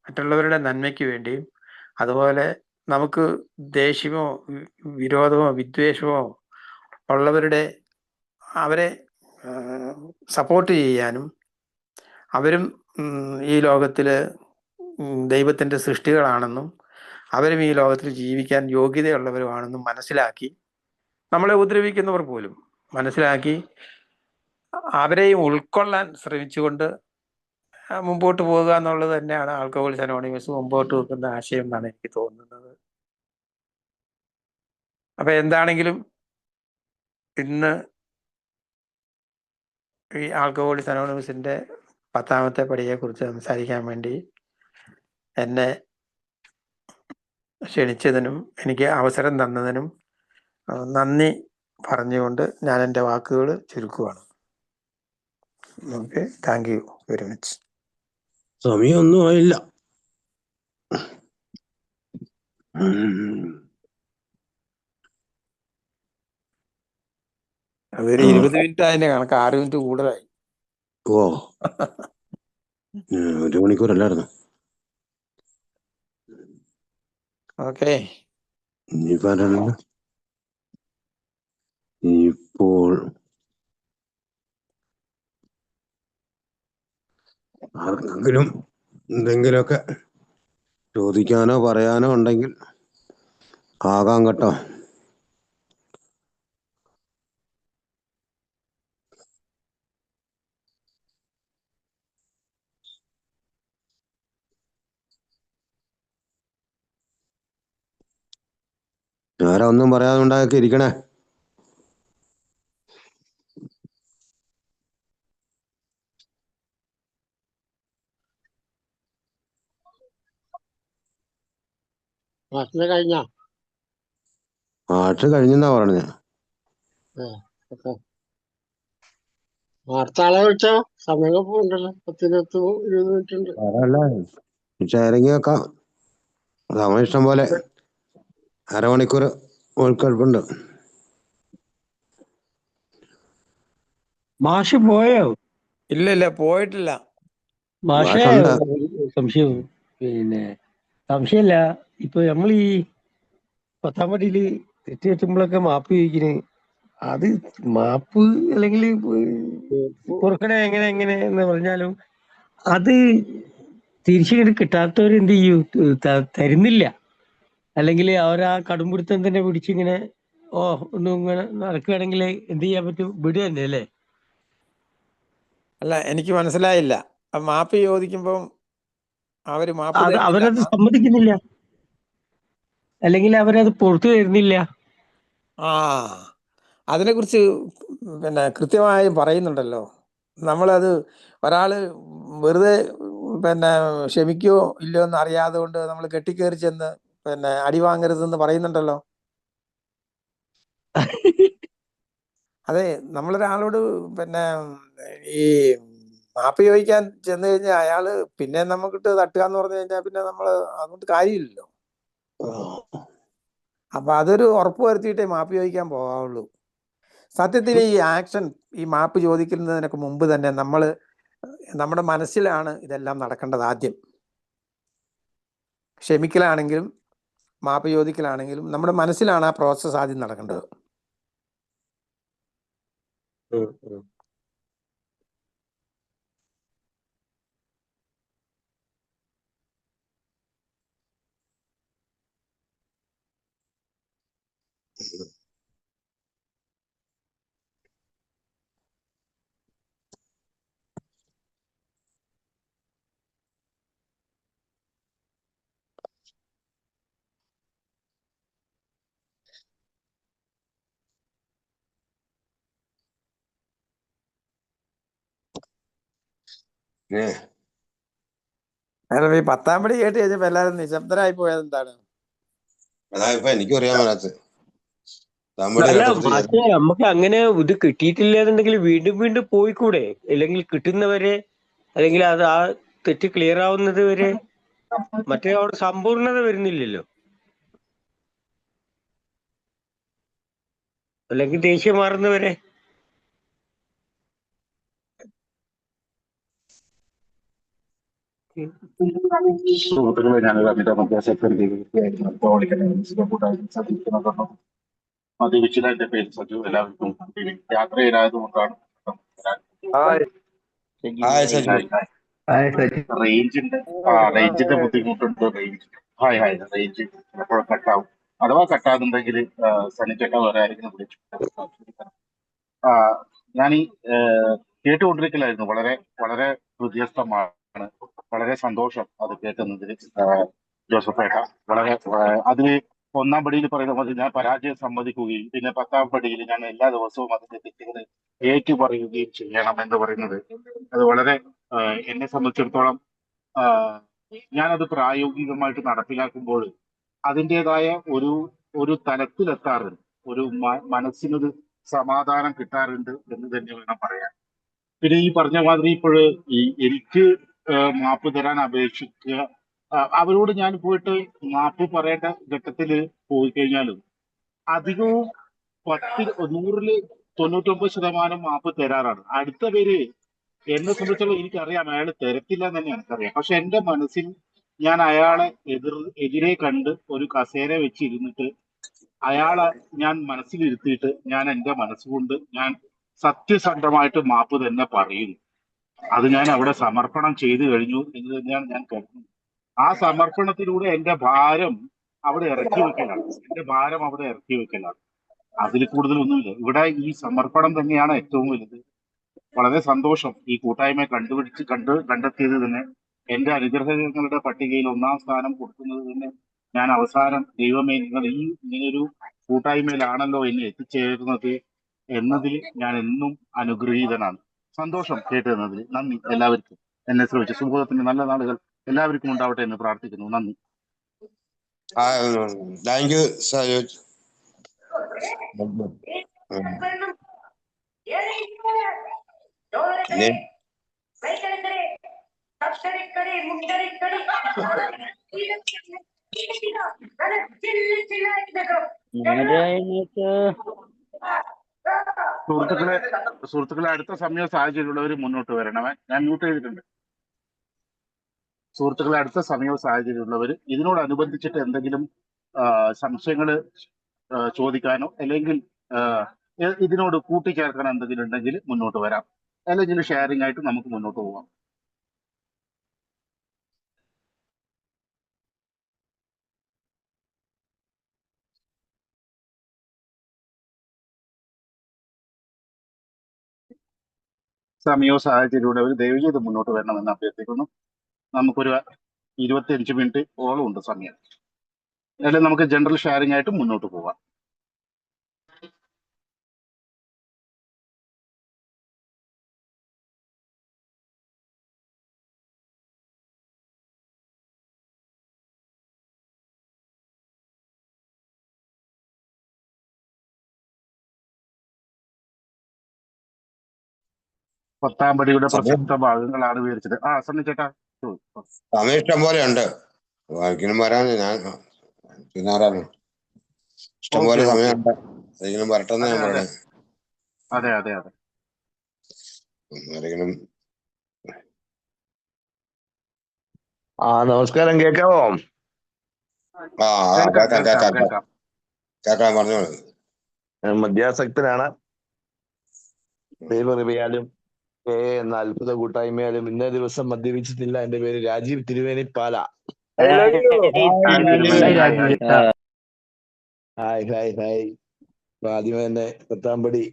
മറ്റുള്ളവരുടെ നന്മയ്ക്ക് വേണ്ടിയും, അതുപോലെ നമുക്ക് ദേഷ്യമോ വിരോധമോ വിദ്വേഷമോ അവരെ സപ്പോർട്ട് ചെയ്യാനും, അവരും ഈ ലോകത്തിൽ ദൈവത്തിൻ്റെ സൃഷ്ടികളാണെന്നും അവരും ഈ ലോകത്തിൽ ജീവിക്കാൻ യോഗ്യതയുള്ളവരുമാണെന്നും മനസ്സിലാക്കി, നമ്മളെ ഉപദ്രവിക്കുന്നവർ പോലും മനസ്സിലാക്കി അവരെയും ഉൾക്കൊള്ളാൻ ശ്രമിച്ചുകൊണ്ട് മുമ്പോട്ട് പോകുക എന്നുള്ളത് തന്നെയാണ് ആൽക്കഹോളിക്സ് അനോണിമസ് മുമ്പോട്ട് വെക്കുന്ന ആശയം എന്നാണ് എനിക്ക് തോന്നുന്നത്. അപ്പൊ എന്താണെങ്കിലും ഇന്ന് ഈ ആൽക്കഹോളിക്സ് അനോണിമസിന്റെ 10ാമത്തെ പടിയെക്കുറിച്ച് സംസാരിക്കാൻ വേണ്ടി എന്നെ ക്ഷണിച്ചതിനും എനിക്ക് അവസരം തന്നതിനും നന്ദി പറഞ്ഞുകൊണ്ട് ഞാൻ എൻ്റെ വാക്കുകൾ ചുരുക്കുവാണ്. Okay, thank you very much. സമയമൊന്നും ആയില്ല. അതൊരു 20 മിനിറ്റ് അതിന്റെ കണക്ക്, 6 മിനിറ്റ് കൂടുതലായി. ഓ, 1 മണിക്കൂറല്ലായിരുന്നു. ഓക്കെ. ഇനി പറയണ ഇപ്പോൾ ആർക്കെങ്കിലും എന്തെങ്കിലുമൊക്കെ ചോദിക്കാനോ പറയാനോ ഉണ്ടെങ്കിൽ ആകാം കേട്ടോ. ആരാ ഒന്നും പറയാതെ ഉണ്ടാക്കി ഇരിക്കണേ. മാഷിന്റെ കഴിഞ്ഞ മാഷ് കഴിഞ്ഞെന്നാ പറഞ്ഞ. അടുത്ത ആളെ വിളിച്ചോ? സമയം ഉണ്ടല്ലോ, 10-20 മിനിറ്റ് ഉണ്ട്. അതല്ല ഇറങ്ങി വെക്കാം. സമയം ഇഷ്ടം പോലെ, അരമണിക്കൂർ മുഴുക്കെടുപ്പുണ്ട്. മാഷ് പോയോ? ഇല്ല പോയിട്ടില്ല. മാഷേ, മാഷുണ്ട്. സംശയം സംശയമല്ല. ഇപ്പൊ നമ്മൾ ഈ 10-ാം പടിയില് തെറ്റ് പറ്റുമ്പോഴൊക്കെ മാപ്പ് ചോദിക്കുന്നത്, അത് മാപ്പ് അല്ലെങ്കിൽ പൊറുക്കണേ എങ്ങനെ എന്ന് പറഞ്ഞാലും അത് തിരിച്ചിങ്ങോട്ട് കിട്ടാത്തവർ എന്ത് ചെയ്യൂ? തരുന്നില്ല. അല്ലെങ്കിൽ അവരാ കടുംപിടുത്തം തന്നെ പിടിച്ചിങ്ങനെ ഒന്നും ഇങ്ങനെ നടക്കുകയാണെങ്കിൽ എന്ത് ചെയ്യാൻ പറ്റും? വിടുക തന്നെ അല്ലേ? അല്ല, എനിക്ക് മനസ്സിലായില്ല. മാപ്പ് ചോദിക്കുമ്പം അവര് മാപ്പ് അവരത് തരുന്നില്ല. സമ്മതിക്കുന്നില്ല, അല്ലെങ്കിൽ അവരത് പുറത്തു തരുന്നില്ല. അതിനെക്കുറിച്ച് കൃത്യമായി പറയുന്നുണ്ടല്ലോ. നമ്മളത് ഒരാള് വെറുതെ ക്ഷമിക്കുവോ ഇല്ലയോ എന്ന് അറിയാതെ കൊണ്ട് നമ്മൾ കെട്ടിക്കേറി ചെന്ന് അടി വാങ്ങരുതെന്ന് പറയുന്നുണ്ടല്ലോ. അതെ, നമ്മളൊരാളോട് ഈ മാപ്പ് ചോദിക്കാൻ ചെന്ന് കഴിഞ്ഞാൽ അയാള് പിന്നെ നമുക്കിട്ട് തട്ടുക എന്ന് പറഞ്ഞു കഴിഞ്ഞാൽ പിന്നെ നമ്മൾ അതുകൊണ്ട് കാര്യമില്ലല്ലോ. അപ്പൊ അതൊരു ഉറപ്പ് വരുത്തിയിട്ടേ മാപ്പ് ചോദിക്കാൻ പോകാവുള്ളൂ. സത്യത്തിൽ ഈ ആക്ഷൻ, ഈ മാപ്പ് ചോദിക്കുന്നതിനൊക്കെ മുമ്പ് തന്നെ നമ്മുടെ മനസ്സിലാണ് ഇതെല്ലാം നടക്കേണ്ടത്. ആദ്യം ക്ഷമിക്കലാണെങ്കിലും മാപ്പ് ചോദിക്കലാണെങ്കിലും നമ്മുടെ മനസ്സിലാണ് ആ പ്രോസസ്സ് ആദ്യം നടക്കേണ്ടത്. ഈ 10-ാം പടി കേട്ട് കഴിഞ്ഞപ്പോ എല്ലാവരും നിശബ്ദരായി പോയത് എന്താണ്? അതാ ഇപ്പൊ എനിക്കും അറിയാൻ മേലാത്ത. അല്ല മാഷേ, നമുക്ക് അങ്ങനെ ഇത് കിട്ടിയിട്ടില്ല എന്നുണ്ടെങ്കിൽ വീണ്ടും പോയിക്കൂടെ? അല്ലെങ്കിൽ കിട്ടുന്നവരെ, അല്ലെങ്കിൽ അത് ആ തെറ്റ് ക്ലിയർ ആവുന്നത് വരെ മറ്റേ അവിടെ സമ്പൂർണത വരുന്നില്ലല്ലോ. അല്ലെങ്കിൽ ദേഷ്യം മാറുന്നവരെ. സുഹൃത്തുക്കളെ, ഞാനൊരു അമിത മദ്യാസക്തി ശ്രദ്ധിക്കുന്നതൊന്നും മദ്യപിച്ചില്ല. എന്റെ പേര് സജു. എല്ലാവർക്കും യാത്ര ചെയ്യാതുകൊണ്ടാണ് റേഞ്ചിന്റെ ബുദ്ധിമുട്ടുണ്ട്. റേഞ്ച് ചിലപ്പോൾ കട്ടാവും. അഥവാ കട്ടാകുന്നുണ്ടെങ്കിൽ സനിച്ചേട്ട വേറെ ആരെങ്കിലും വിളിച്ചു. ഞാൻ ഈ കേട്ടുകൊണ്ടിരിക്കലായിരുന്നു. വളരെ വളരെ ഹൃദയസ്ഥമാണ്. വളരെ സന്തോഷം അത് കേൾക്കുന്നതിൽ. ജോസഫേട്ട വളരെ അതില് 1-ാം പടിയിൽ പറയുന്ന പോലെ ഞാൻ പരാജയം സമ്മതിക്കുകയും പിന്നെ 10-ാം പടിയിൽ ഞാൻ എല്ലാ ദിവസവും അതിന്റെ തെറ്റുകൾ ഏറ്റു പറയുകയും ചെയ്യണം എന്ന് പറയുന്നത്, അത് വളരെ എന്നെ സംബന്ധിച്ചിടത്തോളം ഞാനത് പ്രായോഗികമായിട്ട് നടപ്പിലാക്കുമ്പോൾ അതിൻ്റെതായ ഒരു ഒരു തലത്തിലെത്താറുണ്ട്. ഒരു മനസ്സിനൊരു സമാധാനം കിട്ടാറുണ്ട് എന്ന് തന്നെ വേണം പറയാൻ. പിന്നെ ഈ പറഞ്ഞ മാതിരി ഇപ്പോഴ് എനിക്ക് മാപ്പ് തരാൻ അപേക്ഷിക്കുക, അവരോട് ഞാൻ പോയിട്ട് മാപ്പ് പറയേണ്ട ഘട്ടത്തിൽ പോയി കഴിഞ്ഞാലും അധികവും 100-ൽ 99% മാപ്പ് തരാറാണ്. അടുത്ത പേര് എന്നെ സംബന്ധിച്ചുള്ള എനിക്കറിയാം അയാൾ തരത്തില്ല എന്ന് തന്നെ എനിക്കറിയാം. പക്ഷെ എന്റെ മനസ്സിൽ ഞാൻ അയാളെ എതിരെ കണ്ട് ഒരു കസേര വെച്ചിരുന്നിട്ട് അയാളെ ഞാൻ മനസ്സിലിരുത്തിയിട്ട് ഞാൻ എൻ്റെ മനസ്സുകൊണ്ട് ഞാൻ സത്യസന്ധമായിട്ട് മാപ്പ് തന്നെ പറയുന്നു. അത് ഞാൻ അവിടെ സമർപ്പണം ചെയ്തു കഴിഞ്ഞു എന്ന് തന്നെയാണ് ഞാൻ കരുതുന്നത്. ആ സമർപ്പണത്തിലൂടെ എൻ്റെ ഭാരം അവിടെ ഇറക്കി വെക്കലാണ്. എൻ്റെ ഭാരം അവിടെ ഇറക്കി വെക്കലാണ്. അതിൽ കൂടുതലൊന്നുമില്ല. ഇവിടെ ഈ സമർപ്പണം തന്നെയാണ് ഏറ്റവും വലുത്. വളരെ സന്തോഷം ഈ കൂട്ടായ്മയെ കണ്ടെത്തിയത് തന്നെ. എന്റെ അനുഗ്രഹങ്ങളുടെ പട്ടികയിൽ 1-ാം സ്ഥാനം കൊടുക്കുന്നത് തന്നെ ഞാൻ അവസാനം ദൈവമേ നിങ്ങൾ ഈ ഇങ്ങനൊരു കൂട്ടായ്മയിലാണല്ലോ എന്നെ എത്തിച്ചേരുന്നത് എന്നതിൽ ഞാൻ എന്നും അനുഗ്രഹീതനാണ്. സന്തോഷം കേട്ടുന്നതിൽ. നന്ദി എല്ലാവർക്കും. എന്നെ ശ്രമിച്ചു സുബോധത്തിന്റെ നല്ല നാളുകൾ എല്ലാവർക്കും ഉണ്ടാവട്ടെ എന്ന് പ്രാർത്ഥിക്കുന്നു. നന്ദി. Thank you Sayoj. ഇനി സുഹൃത്തുക്കളെ അടുത്ത സമയ സാഹചര്യമുള്ളവർ മുന്നോട്ട് വരണമേ. ഞാൻ മ്യൂട്ട് ചെയ്തിട്ടുണ്ട്. സുഹൃത്തുക്കളെ അടുത്ത സമയവും സാഹചര്യമുള്ളവർ ഇതിനോടനുബന്ധിച്ചിട്ട് എന്തെങ്കിലും സംശയങ്ങൾ ചോദിക്കാനോ അല്ലെങ്കിൽ ഇതിനോട് കൂട്ടിച്ചേർക്കാനോ എന്തെങ്കിലും ഉണ്ടെങ്കിൽ മുന്നോട്ട് വരാം. അല്ലെങ്കിൽ ഷെയറിംഗ് ആയിട്ട് നമുക്ക് മുന്നോട്ട് പോകാം. സമയവും സാഹചര്യമുള്ളവർ ദയവ് ചെയ്ത് മുന്നോട്ട് വരണമെന്ന് അഭ്യർത്ഥിക്കുന്നു. നമുക്കൊരു 25 മിനിറ്റ് ഓളം ഉണ്ട് സമയം. അല്ലെങ്കിൽ നമുക്ക് ജനറൽ ഷെയറിംഗ് ആയിട്ട് മുന്നോട്ട് പോകാം. പത്താമ്പടിയുടെ പ്രസക്ത ഭാഗങ്ങളാണ് വിവരിച്ചത്. സണ്ണി ചേട്ടാ. സമയം ഇഷ്ടം പോലെ ഉണ്ട്. ആർക്കെങ്കിലും വരാൻ ഞാൻ ഇഷ്ടം പോലെ സമയമുണ്ട്. ആരെങ്കിലും വരട്ടെന്ന് ഞാൻ പറയണേ. അതെ അതെ അതെ. ആരെങ്കിലും നമസ്കാരം, കേൾക്കാവോ? കേൾക്കാം പറഞ്ഞോളൂ. മദ്യാസക്തനാണ്. ദൈവകൃപയാലും എന്ന അത്ഭുത കൂട്ടായ്മയാലും ഇന്നേ ദിവസം മദ്യപിച്ചിട്ടില്ല. എന്റെ പേര് Rajeev Thiruvenippala. Hi hi hi. ആദ്യമേ തന്നെ പത്താമ്പടി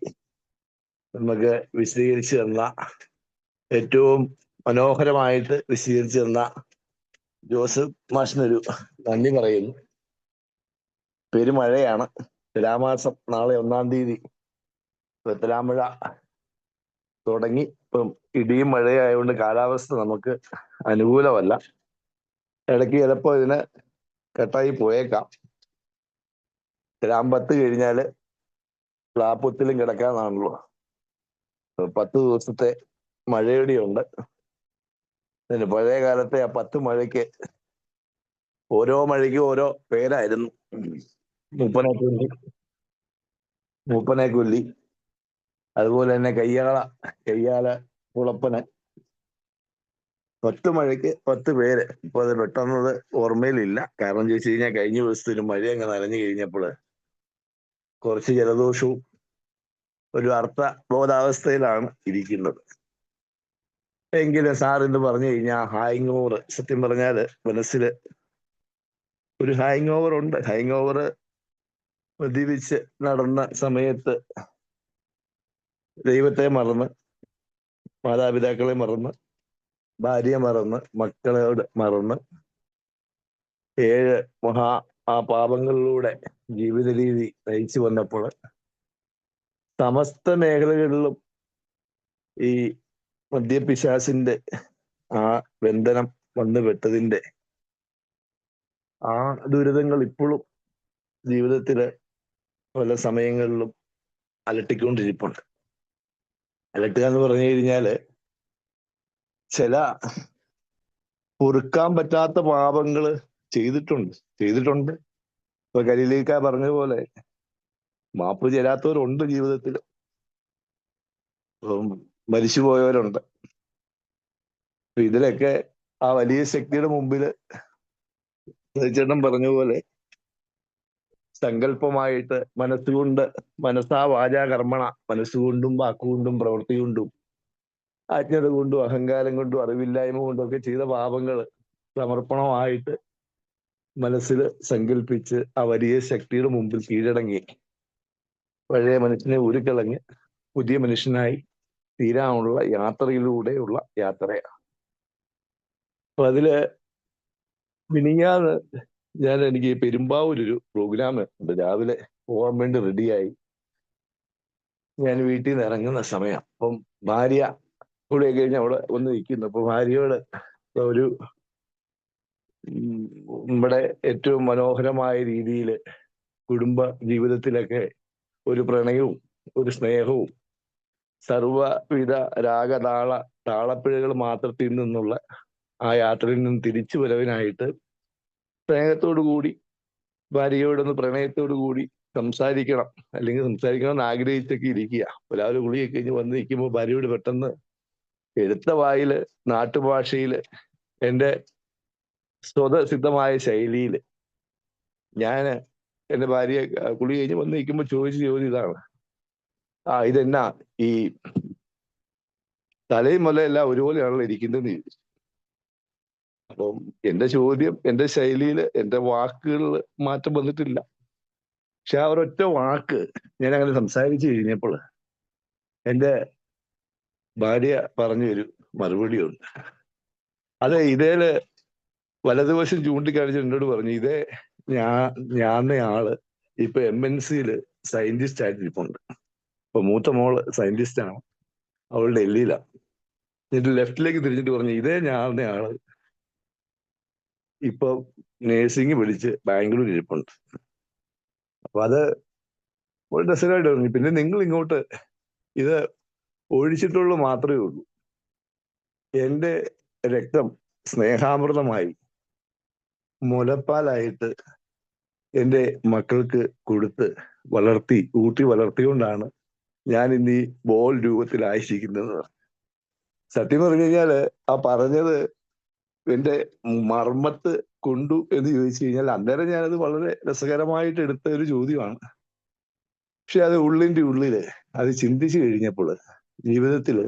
നമുക്ക് വിശദീകരിച്ചു തന്ന, ഏറ്റവും മനോഹരമായിട്ട് വിശദീകരിച്ചു തന്ന ജോസഫ് മാഷിനൊരു നന്ദി പറയുന്നു. പെരുമഴയാണ്. തുലാമാസം നാളെ 1-ാം തീയതി തുലാമഴ തുടങ്ങി. ഇപ്പം ഇടിയും മഴയായതുകൊണ്ട് കാലാവസ്ഥ നമുക്ക് അനുകൂലമല്ല. ഇടയ്ക്ക് ചിലപ്പോൾ ഇതിന് കെട്ടായി പോയേക്കാം. തുലാം 10 കഴിഞ്ഞാല് പ്ലാപ്പൊത്തിലും കിടക്കാന്നാണല്ലോ. 10 ദിവസത്തെ മഴയുടെയുണ്ട്. പഴയ കാലത്തെ ആ 10 മഴയ്ക്ക് ഓരോ മഴയ്ക്കും ഓരോ പേരായിരുന്നു. മൂപ്പനെക്കൊല്ലി, അതുപോലെ തന്നെ കയ്യാല കുളപ്പന്. 10 മഴയ്ക്ക് 10 പേര്. ഇപ്പൊ അത് പെട്ടെന്നത് ഓർമ്മയിലില്ല. കാരണം ചോദിച്ചു കഴിഞ്ഞാൽ കഴിഞ്ഞ ദിവസത്തിൽ മഴ അങ്ങ് നനഞ്ഞു കഴിഞ്ഞപ്പോൾ കുറച്ച് ജലദോഷവും ഒരു ബോധാവസ്ഥയിലാണ് ഇരിക്കുന്നത്. എങ്കിലും സാർ എന്ന് പറഞ്ഞു കഴിഞ്ഞാൽ ഹാങ് ഓവർ, സത്യം പറഞ്ഞാല് മനസ്സിൽ ഒരു ഹാങ് ഓവർ ഉണ്ട്. ഹാങ് ഓവർ മദ്യപിച്ച് നടന്ന സമയത്ത് ദൈവത്തെ മറന്ന്, മാതാപിതാക്കളെ മറന്ന്, ഭാര്യ മറന്ന്, മക്കളോട് മറന്ന് 7 പാപങ്ങളിലൂടെ ജീവിത രീതി നയിച്ചു വന്നപ്പോൾ സമസ്ത മേഖലകളിലും ഈ മദ്യപിശാസിന്റെ ആ ബന്ധനം വന്നു പെട്ടതിന്റെ ആ ദുരിതങ്ങൾ ഇപ്പോഴും ജീവിതത്തില് പല സമയങ്ങളിലും അലട്ടിക്കൊണ്ടിരിപ്പുണ്ട്. അലട്ടുക എന്ന് പറഞ്ഞു കഴിഞ്ഞാല് ചില പൊറുക്കാൻ പറ്റാത്ത പാപങ്ങള് ചെയ്തിട്ടുണ്ട്. ഇപ്പൊ കരിയിലേക്ക പറഞ്ഞ പോലെ മാപ്പ് ചെല്ലാത്തവരുണ്ട് ജീവിതത്തിൽ. മരിച്ചുപോയവരുണ്ട്. ഇതിലൊക്കെ ആ വലിയ ശക്തിയുടെ മുമ്പിൽ ചേട്ടൻ പറഞ്ഞ പോലെ സങ്കല്പമായിട്ട് മനസ്സുകൊണ്ട് മനസ്സാ വാചാ കർമ്മണ, മനസ്സുകൊണ്ടും വാക്കുകൊണ്ടും പ്രവൃത്തി കൊണ്ടും അജ്ഞത കൊണ്ടും അഹങ്കാരം കൊണ്ടും അറിവില്ലായ്മ കൊണ്ടും ഒക്കെ ചെയ്ത പാപങ്ങൾ സമർപ്പണമായിട്ട് മനസ്സിൽ സങ്കല്പിച്ച് ആ വലിയ ശക്തിയുടെ മുമ്പിൽ കീഴടങ്ങി പഴയ മനുഷ്യനെ ഉരുക്കളഞ്ഞ് പുതിയ മനുഷ്യനായി തീരാനുള്ള യാത്രയിലൂടെയുള്ള യാത്രയാണ്. അപ്പൊ അതില് മിനിഞ്ഞാന്ന് എനിക്ക് പെരുമ്പാവൂരൊരു പ്രോഗ്രാം ഉണ്ട്. രാവിലെ പോകാൻ വേണ്ടി റെഡിയായി ഞാൻ വീട്ടിൽ നിന്ന് ഇറങ്ങുന്ന സമയം. അപ്പം ഭാര്യ കൂടെ കഴിഞ്ഞ് അവിടെ വന്ന് നിൽക്കുന്നു. അപ്പൊ ഭാര്യയോട് ഒരു നമ്മുടെ ഏറ്റവും മനോഹരമായ രീതിയിൽ കുടുംബ ജീവിതത്തിലൊക്കെ ഒരു പ്രണയവും ഒരു സ്നേഹവും സർവവിധ താളപ്പിഴകൾ മാത്രത്തിൽ നിന്നുള്ള ആ യാത്രയിൽ നിന്ന് തിരിച്ചു വരവിനായിട്ട് സ്നേഹത്തോടു കൂടി ഭാര്യയോടൊന്ന് പ്രണയത്തോടു കൂടി സംസാരിക്കണം, അല്ലെങ്കിൽ സംസാരിക്കണം എന്ന് ആഗ്രഹിച്ചൊക്കെ ഇരിക്കുക. രാവിലെ കുളിയൊക്കെ കഴിഞ്ഞ് വന്ന് നിൽക്കുമ്പോൾ ഭാര്യയോട് പെട്ടെന്ന് എടുത്ത വായില് നാട്ടുഭാഷയില് എൻ്റെ സ്വതസിദ്ധമായ ശൈലിയിൽ ഞാൻ എൻ്റെ ഭാര്യയെ കുളി കഴിഞ്ഞ് വന്ന് നിൽക്കുമ്പോൾ ചോദിച്ച ചോദ്യം ഇതാണ്: ഇതെന്നാ ഈ തലയും മുലയെല്ലാം ഒരുപോലെയാണല്ലോ ഇരിക്കുന്നതെന്ന് ചോദിച്ചു. അപ്പം എന്റെ ചോദ്യം എന്റെ ശൈലിയിൽ എൻ്റെ വാക്കുകളിൽ മാറ്റം വന്നിട്ടില്ല. പക്ഷെ ആ ഒരൊറ്റ വാക്ക് ഞാൻ അങ്ങനെ സംസാരിച്ചു കഴിഞ്ഞപ്പോൾ എൻ്റെ ഭാര്യ പറഞ്ഞൊരു മറുപടിയുണ്ട്. ഇതേല് വലതുവശം ചൂണ്ടിക്കാണിച്ച് എന്നോട് പറഞ്ഞു, ഇതേ ഞാനയാള് ഇപ്പൊ MNC സയന്റിസ്റ്റ് ആയിട്ടിരിപ്പുണ്ട്. ഇപ്പൊ മൂത്ത മോള് സയന്റിസ്റ്റ് ആണ്, അവൾ ഡൽഹിയിലാണ്. എന്നിട്ട് ലെഫ്റ്റിലേക്ക് തിരിഞ്ഞിട്ട് പറഞ്ഞു, ഇതേ ഞാനയാള് ഇപ്പൊ നേഴ്സിംഗ് പഠിച്ച് ബാംഗ്ലൂർ ഇരിപ്പുണ്ട്. അപ്പൊ അത് ഒരു രസമായിട്ട് പറഞ്ഞു. പിന്നെ നിങ്ങൾ ഇങ്ങോട്ട് ഇത് ഒഴിച്ചിട്ടുള്ളൂ മാത്രമേ ഉള്ളൂ. എൻ്റെ രക്തം സ്നേഹാമൃതമായി മുലപ്പാലായിട്ട് എൻ്റെ മക്കൾക്ക് കൊടുത്ത് ഊട്ടി വളർത്തിക്കൊണ്ടാണ് ഞാൻ ഇന്ന് ഈ ബോൾ രൂപത്തിലായിരിക്കുന്നത്. സത്യം പറഞ്ഞു കഴിഞ്ഞാല് ആ പറഞ്ഞത് എൻ്റെ മർമ്മത്ത് കൊണ്ടു എന്ന് ചോദിച്ചു കഴിഞ്ഞാൽ അന്നേരം ഞാനത് വളരെ രസകരമായിട്ട് എടുത്ത ഒരു ചോദ്യമാണ്. പക്ഷെ അത് ഉള്ളിൻ്റെ ഉള്ളില് അത് ചിന്തിച്ചു കഴിഞ്ഞപ്പോൾ ജീവിതത്തില്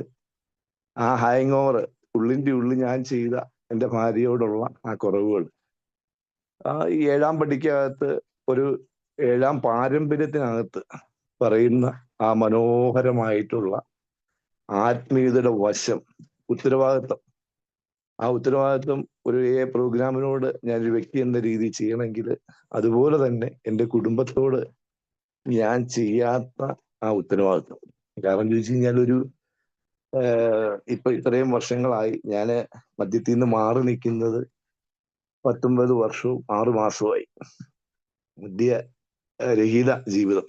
ആ ഹാങ് ഓവർ ഉള്ളിൻ്റെ ഉള്ളിൽ ഞാൻ ചെയ്ത എൻ്റെ ഭാര്യയോടുള്ള ആ കുറവുകൾ, ഈ 7ാം പടിക്കകത്ത് ഒരു 7ാം പാരമ്പര്യത്തിനകത്ത് പറയുന്ന ആ മനോഹരമായിട്ടുള്ള ആത്മീയതയുടെ വശം, ഉത്തരവാദിത്വം, ആ ഉത്തരവാദിത്വം ഒരു പ്രോഗ്രാമിനോട് ഞാനൊരു വ്യക്തി എന്ന രീതിയിൽ ചെയ്യണമെങ്കിൽ അതുപോലെ തന്നെ എൻ്റെ കുടുംബത്തോട് ഞാൻ ചെയ്യാത്ത ആ ഉത്തരവാദിത്വം. കാരണം ചോദിച്ചു കഴിഞ്ഞാൽ ഇപ്പൊ ഇത്രയും വർഷങ്ങളായി ഞാൻ മദ്യത്തിൽ നിന്ന് മാറി നിൽക്കുന്നത് 19 വർഷവും 6 മാസവുമായി മദ്യരഹിത ജീവിതം.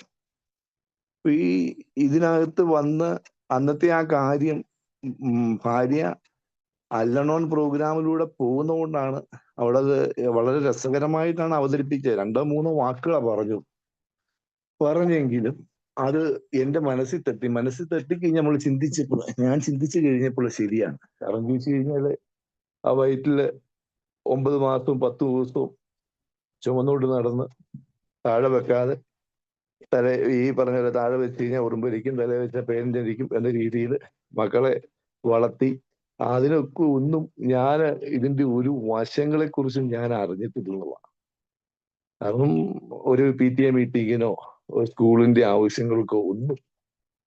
ഇതിനകത്ത് വന്ന് അന്നത്തെ ആ കാര്യം ഭാര്യ അല്ലണോൺ പ്രോഗ്രാമിലൂടെ പോകുന്നതുകൊണ്ടാണ് അവിടെ അത് വളരെ രസകരമായിട്ടാണ് അവതരിപ്പിച്ചത്. 2-3 വാക്കുകളാണ് പറഞ്ഞെങ്കിലും അത് എൻ്റെ മനസ്സിൽ തട്ടിക്കഴിഞ്ഞ് നമ്മൾ ഞാൻ ചിന്തിച്ചു കഴിഞ്ഞപ്പോൾ ശരിയാണ്. കാരണം ചോദിച്ചു കഴിഞ്ഞാല് ആ വയറ്റില് 9 മാസവും 10 ദിവസവും ചുമന്നുകൊണ്ട് നടന്ന് താഴെ വെക്കാതെ ഈ പറഞ്ഞ പോലെ താഴെ വെച്ച് കഴിഞ്ഞാൽ ഉറുമ്പരിക്കും, തല വെച്ച പേരൻ്റിരിക്കും എന്ന രീതിയിൽ മക്കളെ വളർത്തി അതിനൊക്കെ ഒന്നും ഞാൻ ഇതിന്റെ ഒരു വശങ്ങളെ കുറിച്ചും ഞാൻ അറിഞ്ഞിട്ടില്ലെന്നുള്ളതാണ്. കാരണം ഒരു PTA മീറ്റിങ്ങിനോ സ്കൂളിന്റെ ആവശ്യങ്ങൾക്കോ ഒന്നും,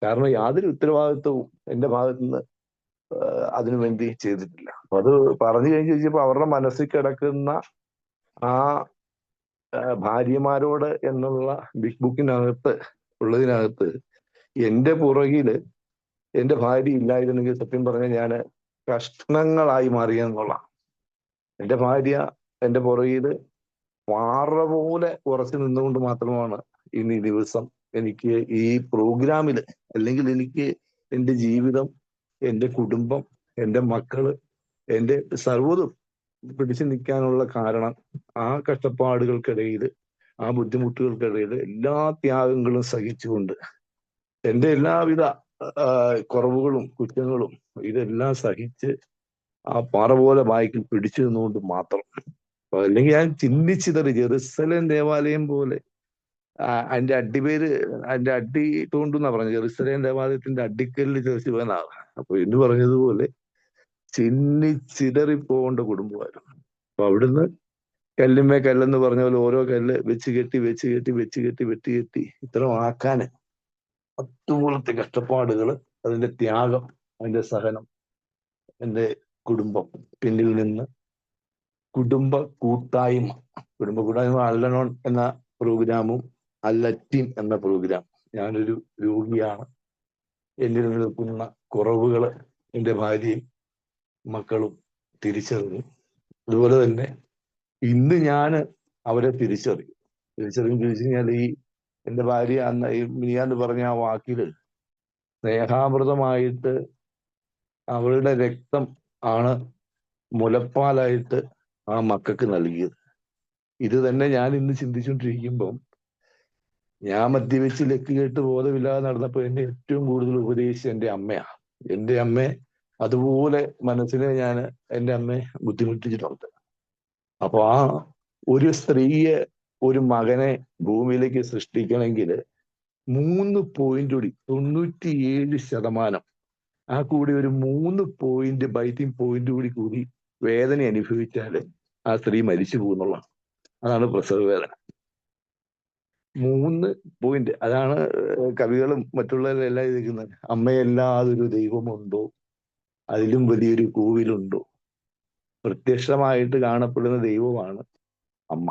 കാരണം യാതൊരു ഉത്തരവാദിത്വവും എൻ്റെ ഭാഗത്തു നിന്ന് അതിനു വേണ്ടി ചെയ്തിട്ടില്ല. അപ്പൊ അത് പറഞ്ഞു കഴിഞ്ഞ് ചോദിച്ചപ്പോ അവരുടെ മനസ്സിൽ കിടക്കുന്ന ആ ഭാര്യമാരോട് എന്നുള്ള ബിഗ് ബുക്കിനകത്ത് ഉള്ളതിനകത്ത് എൻ്റെ പുറകില് എൻ്റെ ഭാര്യ ഇല്ലായിരുന്നെങ്കിൽ സത്യം പറഞ്ഞാൽ ഞാൻ കഷ്ണങ്ങളായി മാറിയെന്നുള്ള. എൻ്റെ ഭാര്യ എൻ്റെ പുറകില് പാറ പോലെ ഉറച്ചു നിന്നുകൊണ്ട് മാത്രമാണ് ഇന്ന് ഈ ദിവസം എനിക്ക് ഈ പ്രോഗ്രാമില്, അല്ലെങ്കിൽ എനിക്ക് എൻ്റെ ജീവിതം, എൻ്റെ കുടുംബം, എൻ്റെ മക്കള്, എൻ്റെ സർവ്വതും പിടിച്ചു നിൽക്കാനുള്ള കാരണം. ആ കഷ്ടപ്പാടുകൾക്കിടയിൽ, ആ ബുദ്ധിമുട്ടുകൾക്കിടയിൽ എല്ലാ ത്യാഗങ്ങളും സഹിച്ചുകൊണ്ട് എൻ്റെ എല്ലാവിധ കുറവുകളും കുറ്റങ്ങളും ഇതെല്ലാം സഹിച്ച് ആ പാറ പോലെ ബാക്കിൽ പിടിച്ചു നിന്നുകൊണ്ട് മാത്രം അല്ലെങ്കിൽ ഞാൻ ചിന്തിച്ചിതറി ജെറുസലേം ദേവാലയം പോലെ അതിന്റെ അടിപേര് അതിന്റെ അടി തോണ്ടെന്നാ പറഞ്ഞത്. ജെറുസലേം ദേവാലയത്തിന്റെ അടിക്കല്ലിൽ ശിവനാണ്. അപ്പൊ എന്ന് പറഞ്ഞതുപോലെ ചിന്നി പോകേണ്ട കുടുംബമായിരുന്നു. അപ്പൊ അവിടുന്ന് കല്ലുമേ കല്ലെന്ന് പറഞ്ഞ പോലെ ഓരോ കല്ല് വെച്ച് കെട്ടി ഇത്ര ആക്കാന് അതുപോലത്തെ കഷ്ടപ്പാടുകള്, അതിന്റെ ത്യാഗം, അതിന്റെ സഹനം, എന്റെ കുടുംബം പിന്നിൽ നിന്ന് കുടുംബ കൂട്ടായ്മ അല്ലനോൺ എന്ന പ്രോഗ്രാമും അല്ലറ്റീം എന്ന പ്രോഗ്രാം. ഞാനൊരു രോഗിയാണ്, എന്നിൽ നിൽക്കുന്ന കുറവുകള് എൻ്റെ ഭാര്യയും മക്കളും തിരിച്ചറിഞ്ഞു. അതുപോലെ തന്നെ ഇന്ന് ഞാൻ അവരെ തിരിച്ചറിയും ചോദിച്ചു കഴിഞ്ഞാൽ ഈ എൻ്റെ ഭാര്യ അന്ന് ഈ മിനിയാന്ന് പറഞ്ഞ ആ വാക്കില് സ്നേഹാമൃതമായിട്ട് അവളുടെ രക്തം ആണ് മുലപ്പാലായിട്ട് ആ മക്കൾക്ക് നൽകിയത്. ഇത് തന്നെ ഞാൻ ഇന്ന് ചിന്തിച്ചുകൊണ്ടിരിക്കുമ്പം ഞാൻ മദ്യവെച്ച് ലക്ക് കേട്ട് ബോധമില്ലാതെ നടന്നപ്പോൾ എന്നെ ഏറ്റവും കൂടുതൽ ഉപദേശിച്ച എൻ്റെ അമ്മയാണ്. എൻ്റെ അമ്മയെ അതുപോലെ മനസ്സിനെ ഞാൻ എൻ്റെ അമ്മയെ ബുദ്ധിമുട്ടിച്ചിട്ടുണ്ട്. അപ്പൊ ആ ഒരു സ്ത്രീയെ ഒരു മകനെ ഭൂമിയിലേക്ക് സൃഷ്ടിക്കണമെങ്കിൽ 3 പോയിന്റ് കൂടി 97% ആ കൂടി ഒരു 3 പോയിന്റ് ബൈറ്റിംഗ് പോയിന്റ് കൂടി വേദന അനുഭവിച്ചാൽ ആ സ്ത്രീ മരിച്ചു പോകുന്നുള്ളതാണ്. അതാണ് പ്രസവ വേദന. 3 പോയിന്റ്. അതാണ് കവികളും മറ്റുള്ളവരെല്ലാം ഇരിക്കുന്നത്. അമ്മയല്ലാതൊരു ദൈവമുണ്ടോ, അതിലും വലിയൊരു കോവിലുണ്ടോ? പ്രത്യക്ഷമായിട്ട് കാണപ്പെടുന്ന ദൈവമാണ് അമ്മ.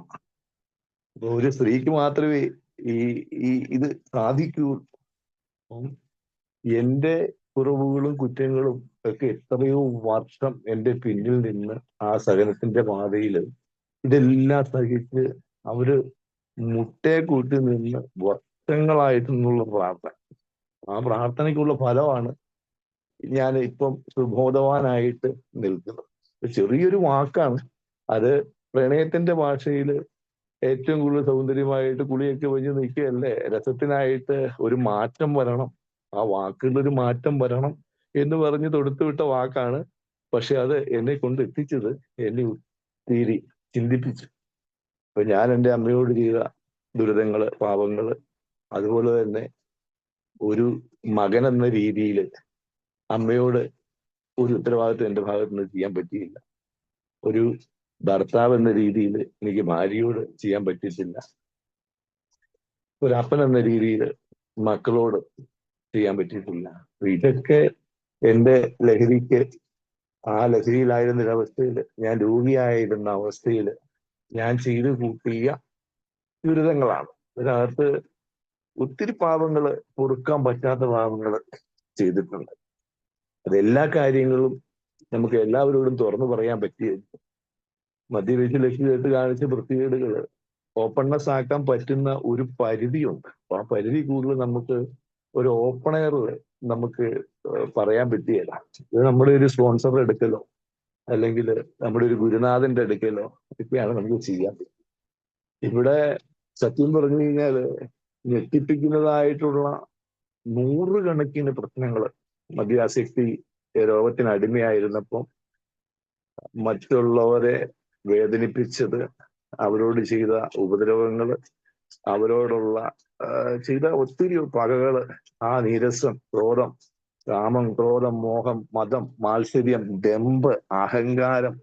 അപ്പൊ ഒരു സ്ത്രീക്ക് മാത്രമേ ഇത് സാധിക്കൂ. എൻ്റെ കുറവുകളും കുറ്റങ്ങളും ഒക്കെ എത്രയോ വർഷം എൻ്റെ പിന്നിൽ നിന്ന് ആ സഹനത്തിന്റെ പാതയിൽ ഇതെല്ലാം സഹിച്ച് അവര് മുട്ടയെ കൂട്ടി നിന്ന് വർഷങ്ങളായിട്ടുള്ള പ്രാർത്ഥന. ആ പ്രാർത്ഥനയ്ക്കുള്ള ഫലമാണ് ഞാൻ ഇപ്പം സുബോധവാനായിട്ട് നിൽക്കുന്നത്. ചെറിയൊരു വാക്കാണ് അത്. പ്രണയത്തിന്റെ ഭാഷയിൽ ഏറ്റവും കൂടുതൽ സൗന്ദര്യമായിട്ട് കുളിയൊക്കെ വെച്ച് നിൽക്കുകയല്ലേ, രസത്തിനായിട്ട് ഒരു മാറ്റം വരണം, ആ വാക്കുകളിലൊരു മാറ്റം വരണം എന്ന് പറഞ്ഞ് തൊടുത്തുവിട്ട വാക്കാണ്. പക്ഷെ അത് എന്നെ കൊണ്ട് എത്തിച്ചത് എന്നെ ഒത്തിരി ചിന്തിപ്പിച്ചു. ഇപ്പൊ ഞാൻ എൻ്റെ അമ്മയോട് ചെയ്ത ദുരിതങ്ങള്, പാപങ്ങള്, അതുപോലെ തന്നെ ഒരു മകൻ എന്ന രീതിയിൽ അമ്മയോട് ഒരു ഉത്തരവാദിത്വം എൻ്റെ ഭാഗത്ത് നിന്ന് ചെയ്യാൻ പറ്റിയില്ല. ഒരു ഭർത്താവ് എന്ന രീതിയിൽ എനിക്ക് ഭാര്യയോട് ചെയ്യാൻ പറ്റിയിട്ടില്ല. ഒരപ്പൻ എന്ന രീതിയിൽ മക്കളോട് ചെയ്യാൻ പറ്റിയിട്ടില്ല. ഇതൊക്കെ എൻ്റെ ലഹരിക്ക്, ആ ലഹരിയിലായിരുന്ന അവസ്ഥയിൽ, ഞാൻ രോഗിയായിരുന്ന അവസ്ഥയിൽ ഞാൻ ചെയ്തു കൂട്ടിയ ദുരിതങ്ങളാണ്. ഇതിനകത്ത് ഒത്തിരി പാപങ്ങള്, പൊറുക്കാൻ പറ്റാത്ത പാപങ്ങള് ചെയ്തിട്ടുണ്ട്. അതെല്ലാ കാര്യങ്ങളും നമുക്ക് എല്ലാവരോടും തുറന്നു പറയാൻ പറ്റിയത്. മദ്യവെച്ച് ലക്ഷ്യം കാണിച്ച വൃത്തികേടുകള് ഓപ്പൺനെസ് ആക്കാൻ പറ്റുന്ന ഒരു പരിധിയുണ്ട്. ആ പരിധി കൂടുതൽ നമുക്ക് ഒരു ഓപ്പൺ എയർ നമുക്ക് പറയാൻ പറ്റിയല്ല. ഇത് നമ്മുടെ ഒരു സ്പോൺസർ എടുക്കലോ അല്ലെങ്കിൽ നമ്മുടെ ഒരു ഗുരുനാഥന്റെ എടുക്കലോ ഒക്കെയാണ് നമുക്ക് ചെയ്യാൻ പറ്റും. ഇവിടെ സത്യം പറഞ്ഞു കഴിഞ്ഞാൽ ഞെട്ടിപ്പിക്കുന്നതായിട്ടുള്ള 100 കണക്കിന് പ്രശ്നങ്ങള് മദ്യാസക്തി രോഗത്തിന് അടിമയായിരുന്നപ്പം മറ്റുള്ളവരെ വേദനിപ്പിച്ചത്, അവരോട് ചെയ്ത ഉപദ്രവങ്ങള്, അവരോടുള്ള ചെയ്ത ഒത്തിരി പകകള്, ആ നീരസം, ക്രോധം, കാമം, ക്രോധം, മോഹം, മതം, മാത്സര്യം, ദമ്പ്, അഹങ്കാരം,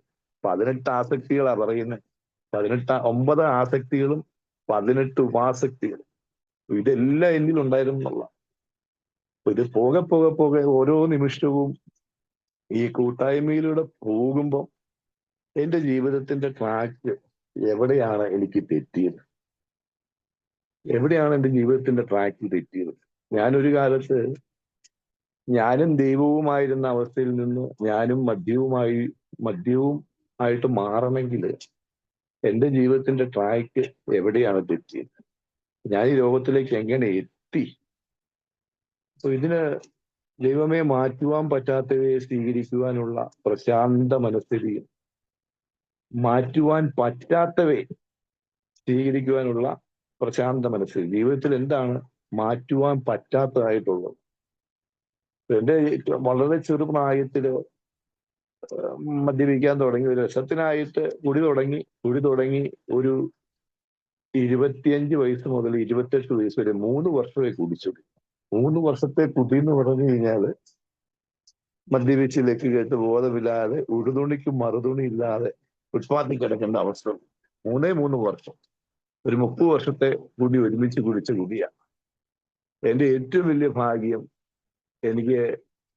18 ആസക്തികളാ പറയുന്നത്. 9 ആസക്തികളും 18 ഉപാസക്തികളും ഇതെല്ലാം എന്നിൽ ഉണ്ടായിരുന്നുള്ള. ഇത് പോകെ ഓരോ നിമിഷവും ഈ കൂട്ടായ്മയിലൂടെ പോകുമ്പോൾ എന്റെ ജീവിതത്തിന്റെ ട്രാക്ക് എവിടെയാണ് എനിക്ക് തെറ്റിയത്, എവിടെയാണ് എന്റെ ജീവിതത്തിന്റെ ട്രാക്ക് തെറ്റിയത്? ഞാനൊരു കാലത്ത് ഞാനും ദൈവവുമായിരുന്ന അവസ്ഥയിൽ നിന്ന് ഞാനും മദ്യവും ആയിട്ട് മാറണമെങ്കിൽ എന്റെ ജീവിതത്തിന്റെ ട്രാക്ക് എവിടെയാണ് തെറ്റിയത്? ഞാൻ ഈ ലോകത്തിലേക്ക് എങ്ങനെ എത്തി? അപ്പൊ ഇതിന് ദൈവമേ മാറ്റുവാൻ പറ്റാത്തവയെ സ്വീകരിക്കുവാനുള്ള പ്രശാന്ത മനസ്ഥിതിയും മാറ്റുവാൻ പറ്റാത്തവയെ സ്വീകരിക്കുവാനുള്ള പ്രശാന്ത മനസ്ഥിതി. ജീവിതത്തിൽ എന്താണ് മാറ്റുവാൻ പറ്റാത്തതായിട്ടുള്ളത്? എന്റെ വളരെ ചെറുപ്രായത്തില് മദ്യപിക്കാൻ തുടങ്ങി. ഒരു രസത്തിനായിട്ട് കുടി തുടങ്ങി ഒരു 25 വയസ്സ് മുതൽ 28 വയസ്സ് വരെ 3 വർഷമേ കുടിച്ചു. 3 വർഷത്തെ കുടി എന്ന് പറഞ്ഞു കഴിഞ്ഞാൽ മദ്യപിച്ച് ലക്ക് കേട്ട് ബോധമില്ലാതെ ഉടുതുണിക്കും മറുതുണി ഇല്ലാതെ ഫുട്പാത്തിൽ കിടക്കേണ്ട അവസ്ഥ. 3 വർഷം, ഒരു 30 വർഷത്തെ കുടി ഒരുമിച്ച് കുടിച്ച കുടിയാണ്. എന്റെ ഏറ്റവും വലിയ ഭാഗ്യം, എനിക്ക്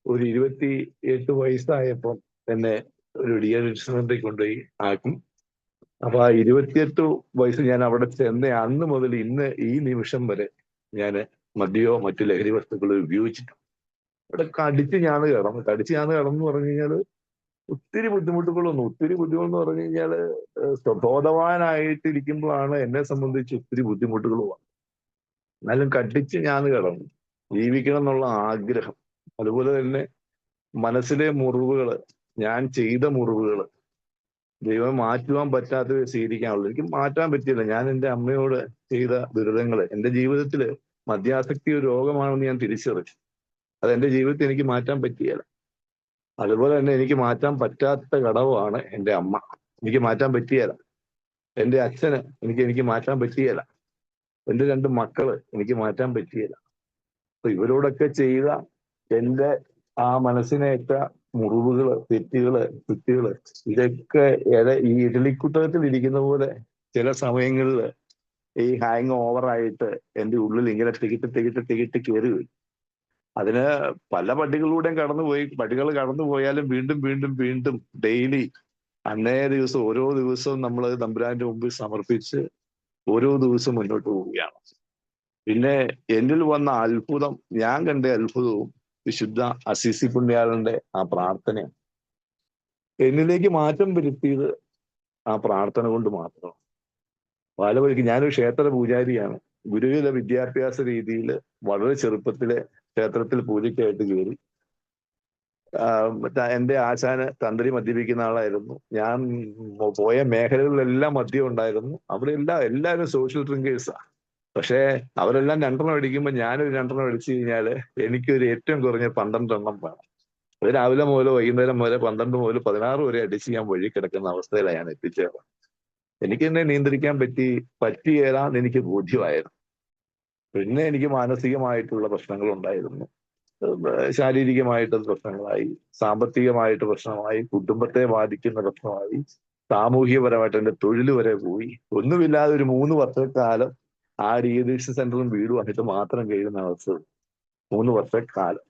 ഒരു 28 വയസ്സായപ്പം എന്നെ ഒരു ഡീഅഡിക്ഷൻ കൊണ്ടുപോയി ആക്കി. അപ്പൊ ആ 28 വയസ്സ് ഞാൻ അവിടെ ചെന്ന അന്ന് മുതൽ ഇന്ന് ഈ നിമിഷം വരെ ഞാൻ മദ്യമോ മറ്റു ലഹരി വസ്തുക്കളോ ഉപയോഗിച്ചിട്ടുണ്ട്. അവിടെ കടിച്ച് ഞാൻ കിടന്നു എന്ന് പറഞ്ഞു കഴിഞ്ഞാല് ഒത്തിരി ബുദ്ധിമുട്ടുകളെന്ന് പറഞ്ഞു കഴിഞ്ഞാല് സ്വബോധവാനായിട്ടിരിക്കുമ്പോഴാണ് എന്നെ സംബന്ധിച്ച് ഒത്തിരി ബുദ്ധിമുട്ടുകൾ വന്നത്. എന്നാലും കടിച്ച് ഞാൻ കിടന്നു. ജീവിക്കണം എന്നുള്ള ആഗ്രഹം, അതുപോലെ തന്നെ മനസ്സിലെ മുറിവുകള്, ഞാൻ ചെയ്ത മുറിവുകള് ദൈവം മാറ്റുവാൻ പറ്റാത്തത് സ്വീകരിക്കാനുള്ളൂ. എനിക്ക് മാറ്റാൻ പറ്റിയില്ല. ഞാൻ എൻ്റെ അമ്മയോട് ചെയ്ത ദുരിതങ്ങള്, എൻ്റെ ജീവിതത്തില് മദ്യാസക്തി ഒരു രോഗമാണെന്ന് ഞാൻ തിരിച്ചറിഞ്ഞു. അത് എൻ്റെ ജീവിതത്തിൽ എനിക്ക് മാറ്റാൻ പറ്റിയില്ല. അതുപോലെ തന്നെ എനിക്ക് മാറ്റാൻ പറ്റാത്ത ഘടകമാണ് എൻ്റെ അമ്മ. എനിക്ക് മാറ്റാൻ പറ്റിയില്ല. എൻ്റെ അച്ഛന് എനിക്ക് മാറ്റാൻ പറ്റിയില്ല. എൻ്റെ 2 മക്കള് എനിക്ക് മാറ്റാൻ പറ്റിയില്ല. അപ്പൊ ഇവരോടൊക്കെ ചെയ്ത എൻ്റെ ആ മനസ്സിനേറ്റ മുറിവുകള്, തെറ്റുകള് ഇതൊക്കെ ഈ ഇഡലിക്കുട്ടകത്തിൽ ഇരിക്കുന്ന പോലെ ചില സമയങ്ങളിൽ ഈ ഹാങ് ഓവറായിട്ട് എൻ്റെ ഉള്ളിൽ ഇങ്ങനെ തികിട്ട് കയറി വരും. അതിന് പല പടികളിലൂടെയും പടികൾ കടന്നുപോയാലും വീണ്ടും ഡെയിലി ഓരോ ദിവസവും നമ്മൾ തമ്പുരാന്റെ മുമ്പിൽ സമർപ്പിച്ച് ഓരോ ദിവസവും മുന്നോട്ട് പോവുകയാണ്. പിന്നെ എന്നിൽ വന്ന അത്ഭുതം, ഞാൻ കണ്ട അത്ഭുതവും വിശുദ്ധ അസീസി പുണ്യാളന്റെ ആ പ്രാർത്ഥനയാണ്. എന്നിലേക്ക് മാറ്റം വരുത്തിയത് ആ പ്രാർത്ഥന കൊണ്ട് മാത്രം. പലവഴിക്ക് ഞാനൊരു ക്ഷേത്ര പൂജാരിയാണ്. ഗുരുകുല വിദ്യാഭ്യാസ രീതിയിൽ വളരെ ചെറുപ്പത്തിലെ ക്ഷേത്രത്തിൽ പൂജയ്ക്കായിട്ട് കയറി. എൻ്റെ ആശാന് തന്ത്രി മദ്യപിക്കുന്ന ആളായിരുന്നു. ഞാൻ പോയ മേഖലകളിലെല്ലാം മദ്യം ഉണ്ടായിരുന്നു. അവിടെ എല്ലാവരും സോഷ്യൽ ഡ്രിങ്കേഴ്സാണ്. പക്ഷേ അവരെല്ലാം 2 എണ്ണം അടിക്കുമ്പോൾ ഞാനൊരു 2 എണ്ണം അടിച്ചു കഴിഞ്ഞാൽ എനിക്കൊരു ഏറ്റവും കുറഞ്ഞ 12 എണ്ണം വേണം. അത് രാവിലെ മുതൽ വൈകുന്നേരം വരെ 12 മുതൽ 16 വരെ അടിച്ച് ഞാൻ വഴി കിടക്കുന്ന അവസ്ഥയിലാണ് ഞാൻ എത്തിച്ചേർന്നത്. എനിക്ക് എന്നെ നിയന്ത്രിക്കാൻ പറ്റിയേരാന്ന് എനിക്ക് ബോധ്യമായിരുന്നു. പിന്നെ എനിക്ക് മാനസികമായിട്ടുള്ള പ്രശ്നങ്ങൾ ഉണ്ടായിരുന്നു, ശാരീരികമായിട്ട് പ്രശ്നങ്ങളായി, സാമ്പത്തികമായിട്ട് പ്രശ്നമായി, കുടുംബത്തെ ബാധിക്കുന്ന പ്രശ്നമായി, സാമൂഹികപരമായിട്ട് എൻ്റെ തൊഴിൽ വരെ പോയി. ഒന്നുമില്ലാതെ ഒരു 3 വർഷക്കാലം ആ ഡീഅഡിക്ഷൻ സെന്ററും വീടുമായിട്ട് മാത്രം കഴിയുന്ന അവസ്ഥ. 3 വർഷക്കാലം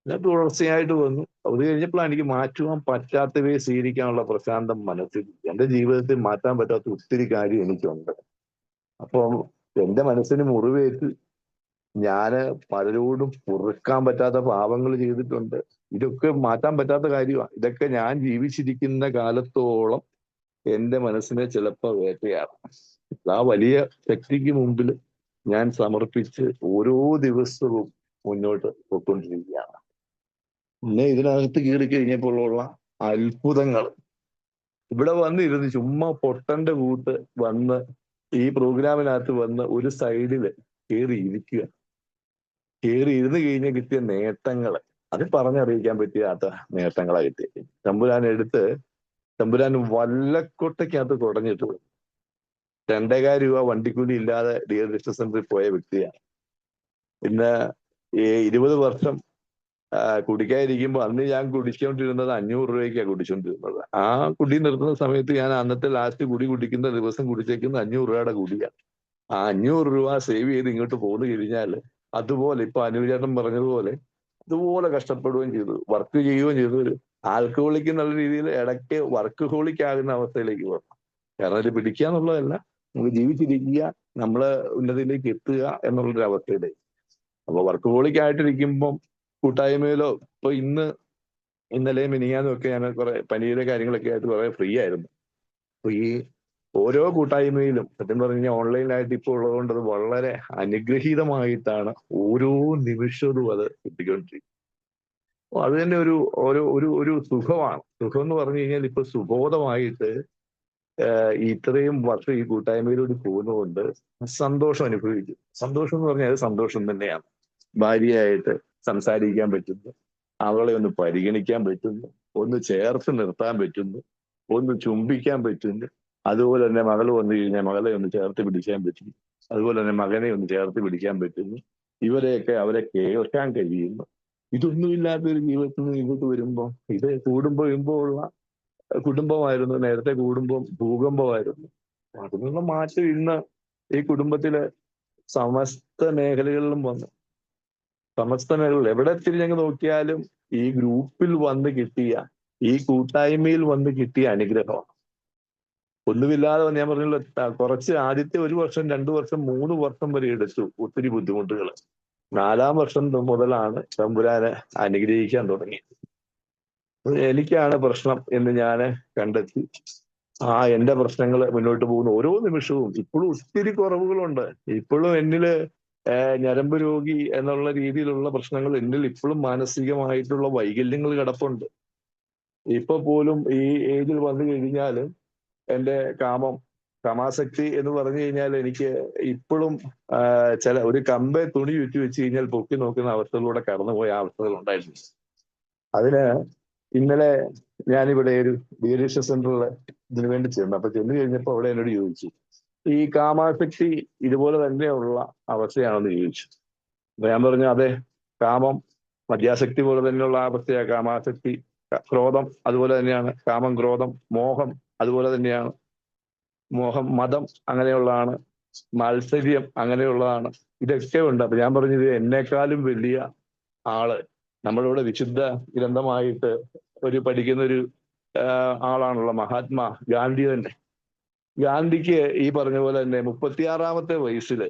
ഞാൻ തുടർച്ചയായിട്ട് വന്നു. അത് കഴിഞ്ഞപ്പോഴാണ് എനിക്ക് മാറ്റുവാൻ പറ്റാത്തവയെ സ്വീകരിക്കാനുള്ള പ്രശാന്തം മനസ്സിൽ. എൻ്റെ ജീവിതത്തിൽ മാറ്റാൻ പറ്റാത്ത ഒത്തിരി കാര്യം എനിക്കുണ്ട്. അപ്പം എൻ്റെ മനസ്സിന് മുറിവേറ്റ് ഞാന് പലരോടും പൊറുക്കാൻ പറ്റാത്ത പാപങ്ങൾ ചെയ്തിട്ടുണ്ട്. ഇതൊക്കെ മാറ്റാൻ പറ്റാത്ത കാര്യമാണ്. ഇതൊക്കെ ഞാൻ ജീവിച്ചിരിക്കുന്ന കാലത്തോളം എൻ്റെ മനസ്സിനെ ചിലപ്പോൾ വേട്ടയാണ്. ആ വലിയ ശക്തിക്ക് മുമ്പിൽ ഞാൻ സമർപ്പിച്ച് ഓരോ ദിവസവും മുന്നോട്ട് പോയിക്കൊണ്ടിരിക്കുകയാണ്. പിന്നെ ഇതിനകത്ത് കയറി കഴിഞ്ഞപ്പോഴുള്ള അത്ഭുതങ്ങൾ, ഇവിടെ വന്നിരുന്ന് ചുമ്മാ പൊട്ടന്റെ കൂട്ട് വന്ന് ഈ പ്രോഗ്രാമിനകത്ത് വന്ന് ഒരു സൈഡില് കയറി ഇരുന്ന് കഴിഞ്ഞാൽ കിട്ടിയ നേട്ടങ്ങൾ, അത് പറഞ്ഞറിയിക്കാൻ പറ്റിയാത്ത നേട്ടങ്ങളാണ് കിട്ടിയത്. തമ്പുരാൻ വല്ലക്കൊട്ടയ്ക്കകത്ത് തുടങ്ങിയിട്ട് 2,000 രൂപ വണ്ടിക്കൂലി ഇല്ലാതെ ഡീഅഡിക്ഷൻ സെന്ററിൽ പോയ വ്യക്തിയാണ്. പിന്നെ 20 വർഷം കുടിക്കാതിരിക്കുമ്പോൾ അന്ന് ഞാൻ കുടിച്ചുകൊണ്ടിരുന്നത് 500 രൂപയ്ക്കാണ് കുടിച്ചുകൊണ്ടിരുന്നത്. ആ കുടി നിർത്തുന്ന സമയത്ത് ഞാൻ അന്നത്തെ ലാസ്റ്റ് കുടിക്കുന്ന ദിവസം കുടിച്ചേക്കുന്ന 500 രൂപയുടെ കുടിയാണ്. ആ 500 രൂപ സേവ് ചെയ്ത് ഇങ്ങോട്ട് പോന്നു കഴിഞ്ഞാൽ അതുപോലെ ഇപ്പൊ അനുചേട്ടൻ പറഞ്ഞതുപോലെ അതുപോലെ കഷ്ടപ്പെടുകയും ചെയ്തു, വർക്ക് ചെയ്യുകയും ചെയ്തു. ഒരു ആൽക്കഹോളിക് എന്നുള്ള രീതിയിൽ ഇടയ്ക്ക് വർക്ക് ഹോളിക് ആകുന്ന അവസ്ഥയിലേക്ക് വന്നു. കാരണം ഇത് പിടിക്കുക എന്നുള്ളതല്ല, നമുക്ക് ജീവിച്ചിരിക്കുക, നമ്മള് ഉന്നതിയിലേക്ക് എത്തുക എന്നുള്ളൊരു അവസ്ഥയിലേക്ക്. അപ്പൊ വർക്ക് ഹോളിക് ആയിട്ടിരിക്കുമ്പം കൂട്ടായ്മയിലോ ഇപ്പൊ ഇന്നലെ മിനിയാന്നും ഒക്കെ ഞാൻ കുറെ പനിയുടെ കാര്യങ്ങളൊക്കെ ആയിട്ട് കുറെ ഫ്രീ ആയിരുന്നു. അപ്പൊ ഈ ഓരോ കൂട്ടായ്മയിലും സത്യം പറഞ്ഞു കഴിഞ്ഞാൽ ഓൺലൈനായിട്ട് ഇപ്പോൾ ഉള്ളതുകൊണ്ട് അത് വളരെ അനുഗ്രഹീതമായിട്ടാണ് ഓരോ നിമിഷവും അത് കിട്ടിക്കൊണ്ടിരിക്കുന്നത്. അപ്പൊ അത് തന്നെ ഒരു സുഖമാണ്. സുഖം എന്ന് പറഞ്ഞു കഴിഞ്ഞാൽ ഇപ്പൊ സുബോധമായിട്ട് ഇത്രയും വർഷം ഈ കൂട്ടായ്മയിലൂടെ പോകുന്നതുകൊണ്ട് സന്തോഷം അനുഭവിക്കും. സന്തോഷം എന്ന് പറഞ്ഞാൽ അത് സന്തോഷം തന്നെയാണ്. ഭാര്യയായിട്ട് സംസാരിക്കാൻ പറ്റുന്നു, അവളെ ഒന്ന് പരിഗണിക്കാൻ പറ്റുന്നു, ഒന്ന് ചേർത്ത് നിർത്താൻ പറ്റുന്നു, ഒന്ന് ചുംബിക്കാൻ പറ്റുന്നു. അതുപോലെ തന്നെ മകൾ വന്നു കഴിഞ്ഞാൽ മകളെ ഒന്ന് ചേർത്ത് പിടിക്കാൻ പറ്റുന്നു. അതുപോലെ തന്നെ മകനെ ഒന്ന് ചേർത്ത് പിടിക്കാൻ പറ്റുന്നു. ഇവരെയൊക്കെ അവരെ കേൾക്കാൻ കഴിയുന്നു. ഇതൊന്നുമില്ലാത്തൊരു ജീവിതത്തിൽ നിന്ന് ഇങ്ങോട്ട് വരുമ്പോൾ ഇത് കൂടുമ്പോൾ ഉള്ള കുടുംബമായിരുന്നു. നേരത്തെ കൂടുമ്പോൾ ഭൂകമ്പമായിരുന്നു. അതിനുള്ള മാറ്റം ഇന്ന് ഈ കുടുംബത്തിലെ സമസ്ത മേഖലകളിലും വന്നു. സമസ്ത മേഖലകൾ എവിടെ തിരിഞ്ഞങ്ങ് നോക്കിയാലും ഈ ഗ്രൂപ്പിൽ വന്ന് കിട്ടിയ, ഈ കൂട്ടായ്മയിൽ വന്ന് കിട്ടിയ അനുഗ്രഹമാണ്. ഒന്നുമില്ലാതെ ഞാൻ പറഞ്ഞല്ലോ, കുറച്ച് ആദ്യത്തെ 1 വർഷം 2 വർഷം 3 വർഷം വരെ എടുത്തു ഒത്തിരി ബുദ്ധിമുട്ടുകൾ. 4-ാം വർഷം മുതലാണ് തമ്പുരാനെ അനുഗ്രഹിക്കാൻ തുടങ്ങിയത്. എനിക്കാണ് പ്രശ്നം എന്ന് ഞാൻ കണ്ടെത്തി. എന്റെ പ്രശ്നങ്ങൾ മുന്നോട്ട് പോകുന്ന ഓരോ നിമിഷവും ഇപ്പോഴും ഒത്തിരി കുറവുകളുണ്ട്. ഇപ്പോഴും എന്നില് ഞരമ്പ് രോഗി എന്നുള്ള രീതിയിലുള്ള പ്രശ്നങ്ങൾ, എന്നിൽ ഇപ്പോഴും മാനസികമായിട്ടുള്ള വൈകല്യങ്ങൾ കിടപ്പുണ്ട്. ഇപ്പൊ പോലും ഈ ഏജിൽ വന്നു കഴിഞ്ഞാലും എന്റെ കാമാസക്തി എന്ന് പറഞ്ഞു കഴിഞ്ഞാൽ എനിക്ക് ഇപ്പോഴും ഒരു കമ്പെ തുണി ചുറ്റി വെച്ച് കഴിഞ്ഞാൽ പൊക്കി നോക്കുന്ന അവസ്ഥകളിലൂടെ കടന്നുപോയ അവസ്ഥകൾ ഉണ്ടായിരുന്നു. അതിന് ഇന്നലെ ഞാനിവിടെ ഒരു ഡീലീഷ്യ സെന്ററിൽ ഇതിനു വേണ്ടി ചെന്നു. അപ്പൊ ചെന്ന് കഴിഞ്ഞപ്പോൾ അവിടെ എന്നോട് ചോദിച്ചു, ഈ കാമാസക്തി ഇതുപോലെ തന്നെയുള്ള അവസ്ഥയാണെന്ന് ചോദിച്ചു. അപ്പൊ ഞാൻ പറഞ്ഞു, അതെ, കാമം മദ്യാസക്തി പോലെ തന്നെയുള്ള അവസ്ഥയാണ് കാമാസക്തി. ക്രോധം അതുപോലെ തന്നെയാണ്. കാമം, ക്രോധം, മോഹം അതുപോലെ തന്നെയാണ്. മോഹം, മതം അങ്ങനെയുള്ളതാണ്. മാത്സര്യം അങ്ങനെയുള്ളതാണ്. ഇതൊക്കെ ഉണ്ട്. അപ്പൊ ഞാൻ പറഞ്ഞു, ഇത് എന്നെക്കാളും വലിയ ആള് നമ്മളിവിടെ വിശുദ്ധ ഗ്രന്ഥമായിട്ട് പഠിക്കുന്ന ഒരു ആളാണല്ലോ മഹാത്മാ ഗാന്ധി തന്നെ. ഗാന്ധിക്ക് ഈ പറഞ്ഞ പോലെ തന്നെ 36-ാമത്തെ വയസ്സിൽ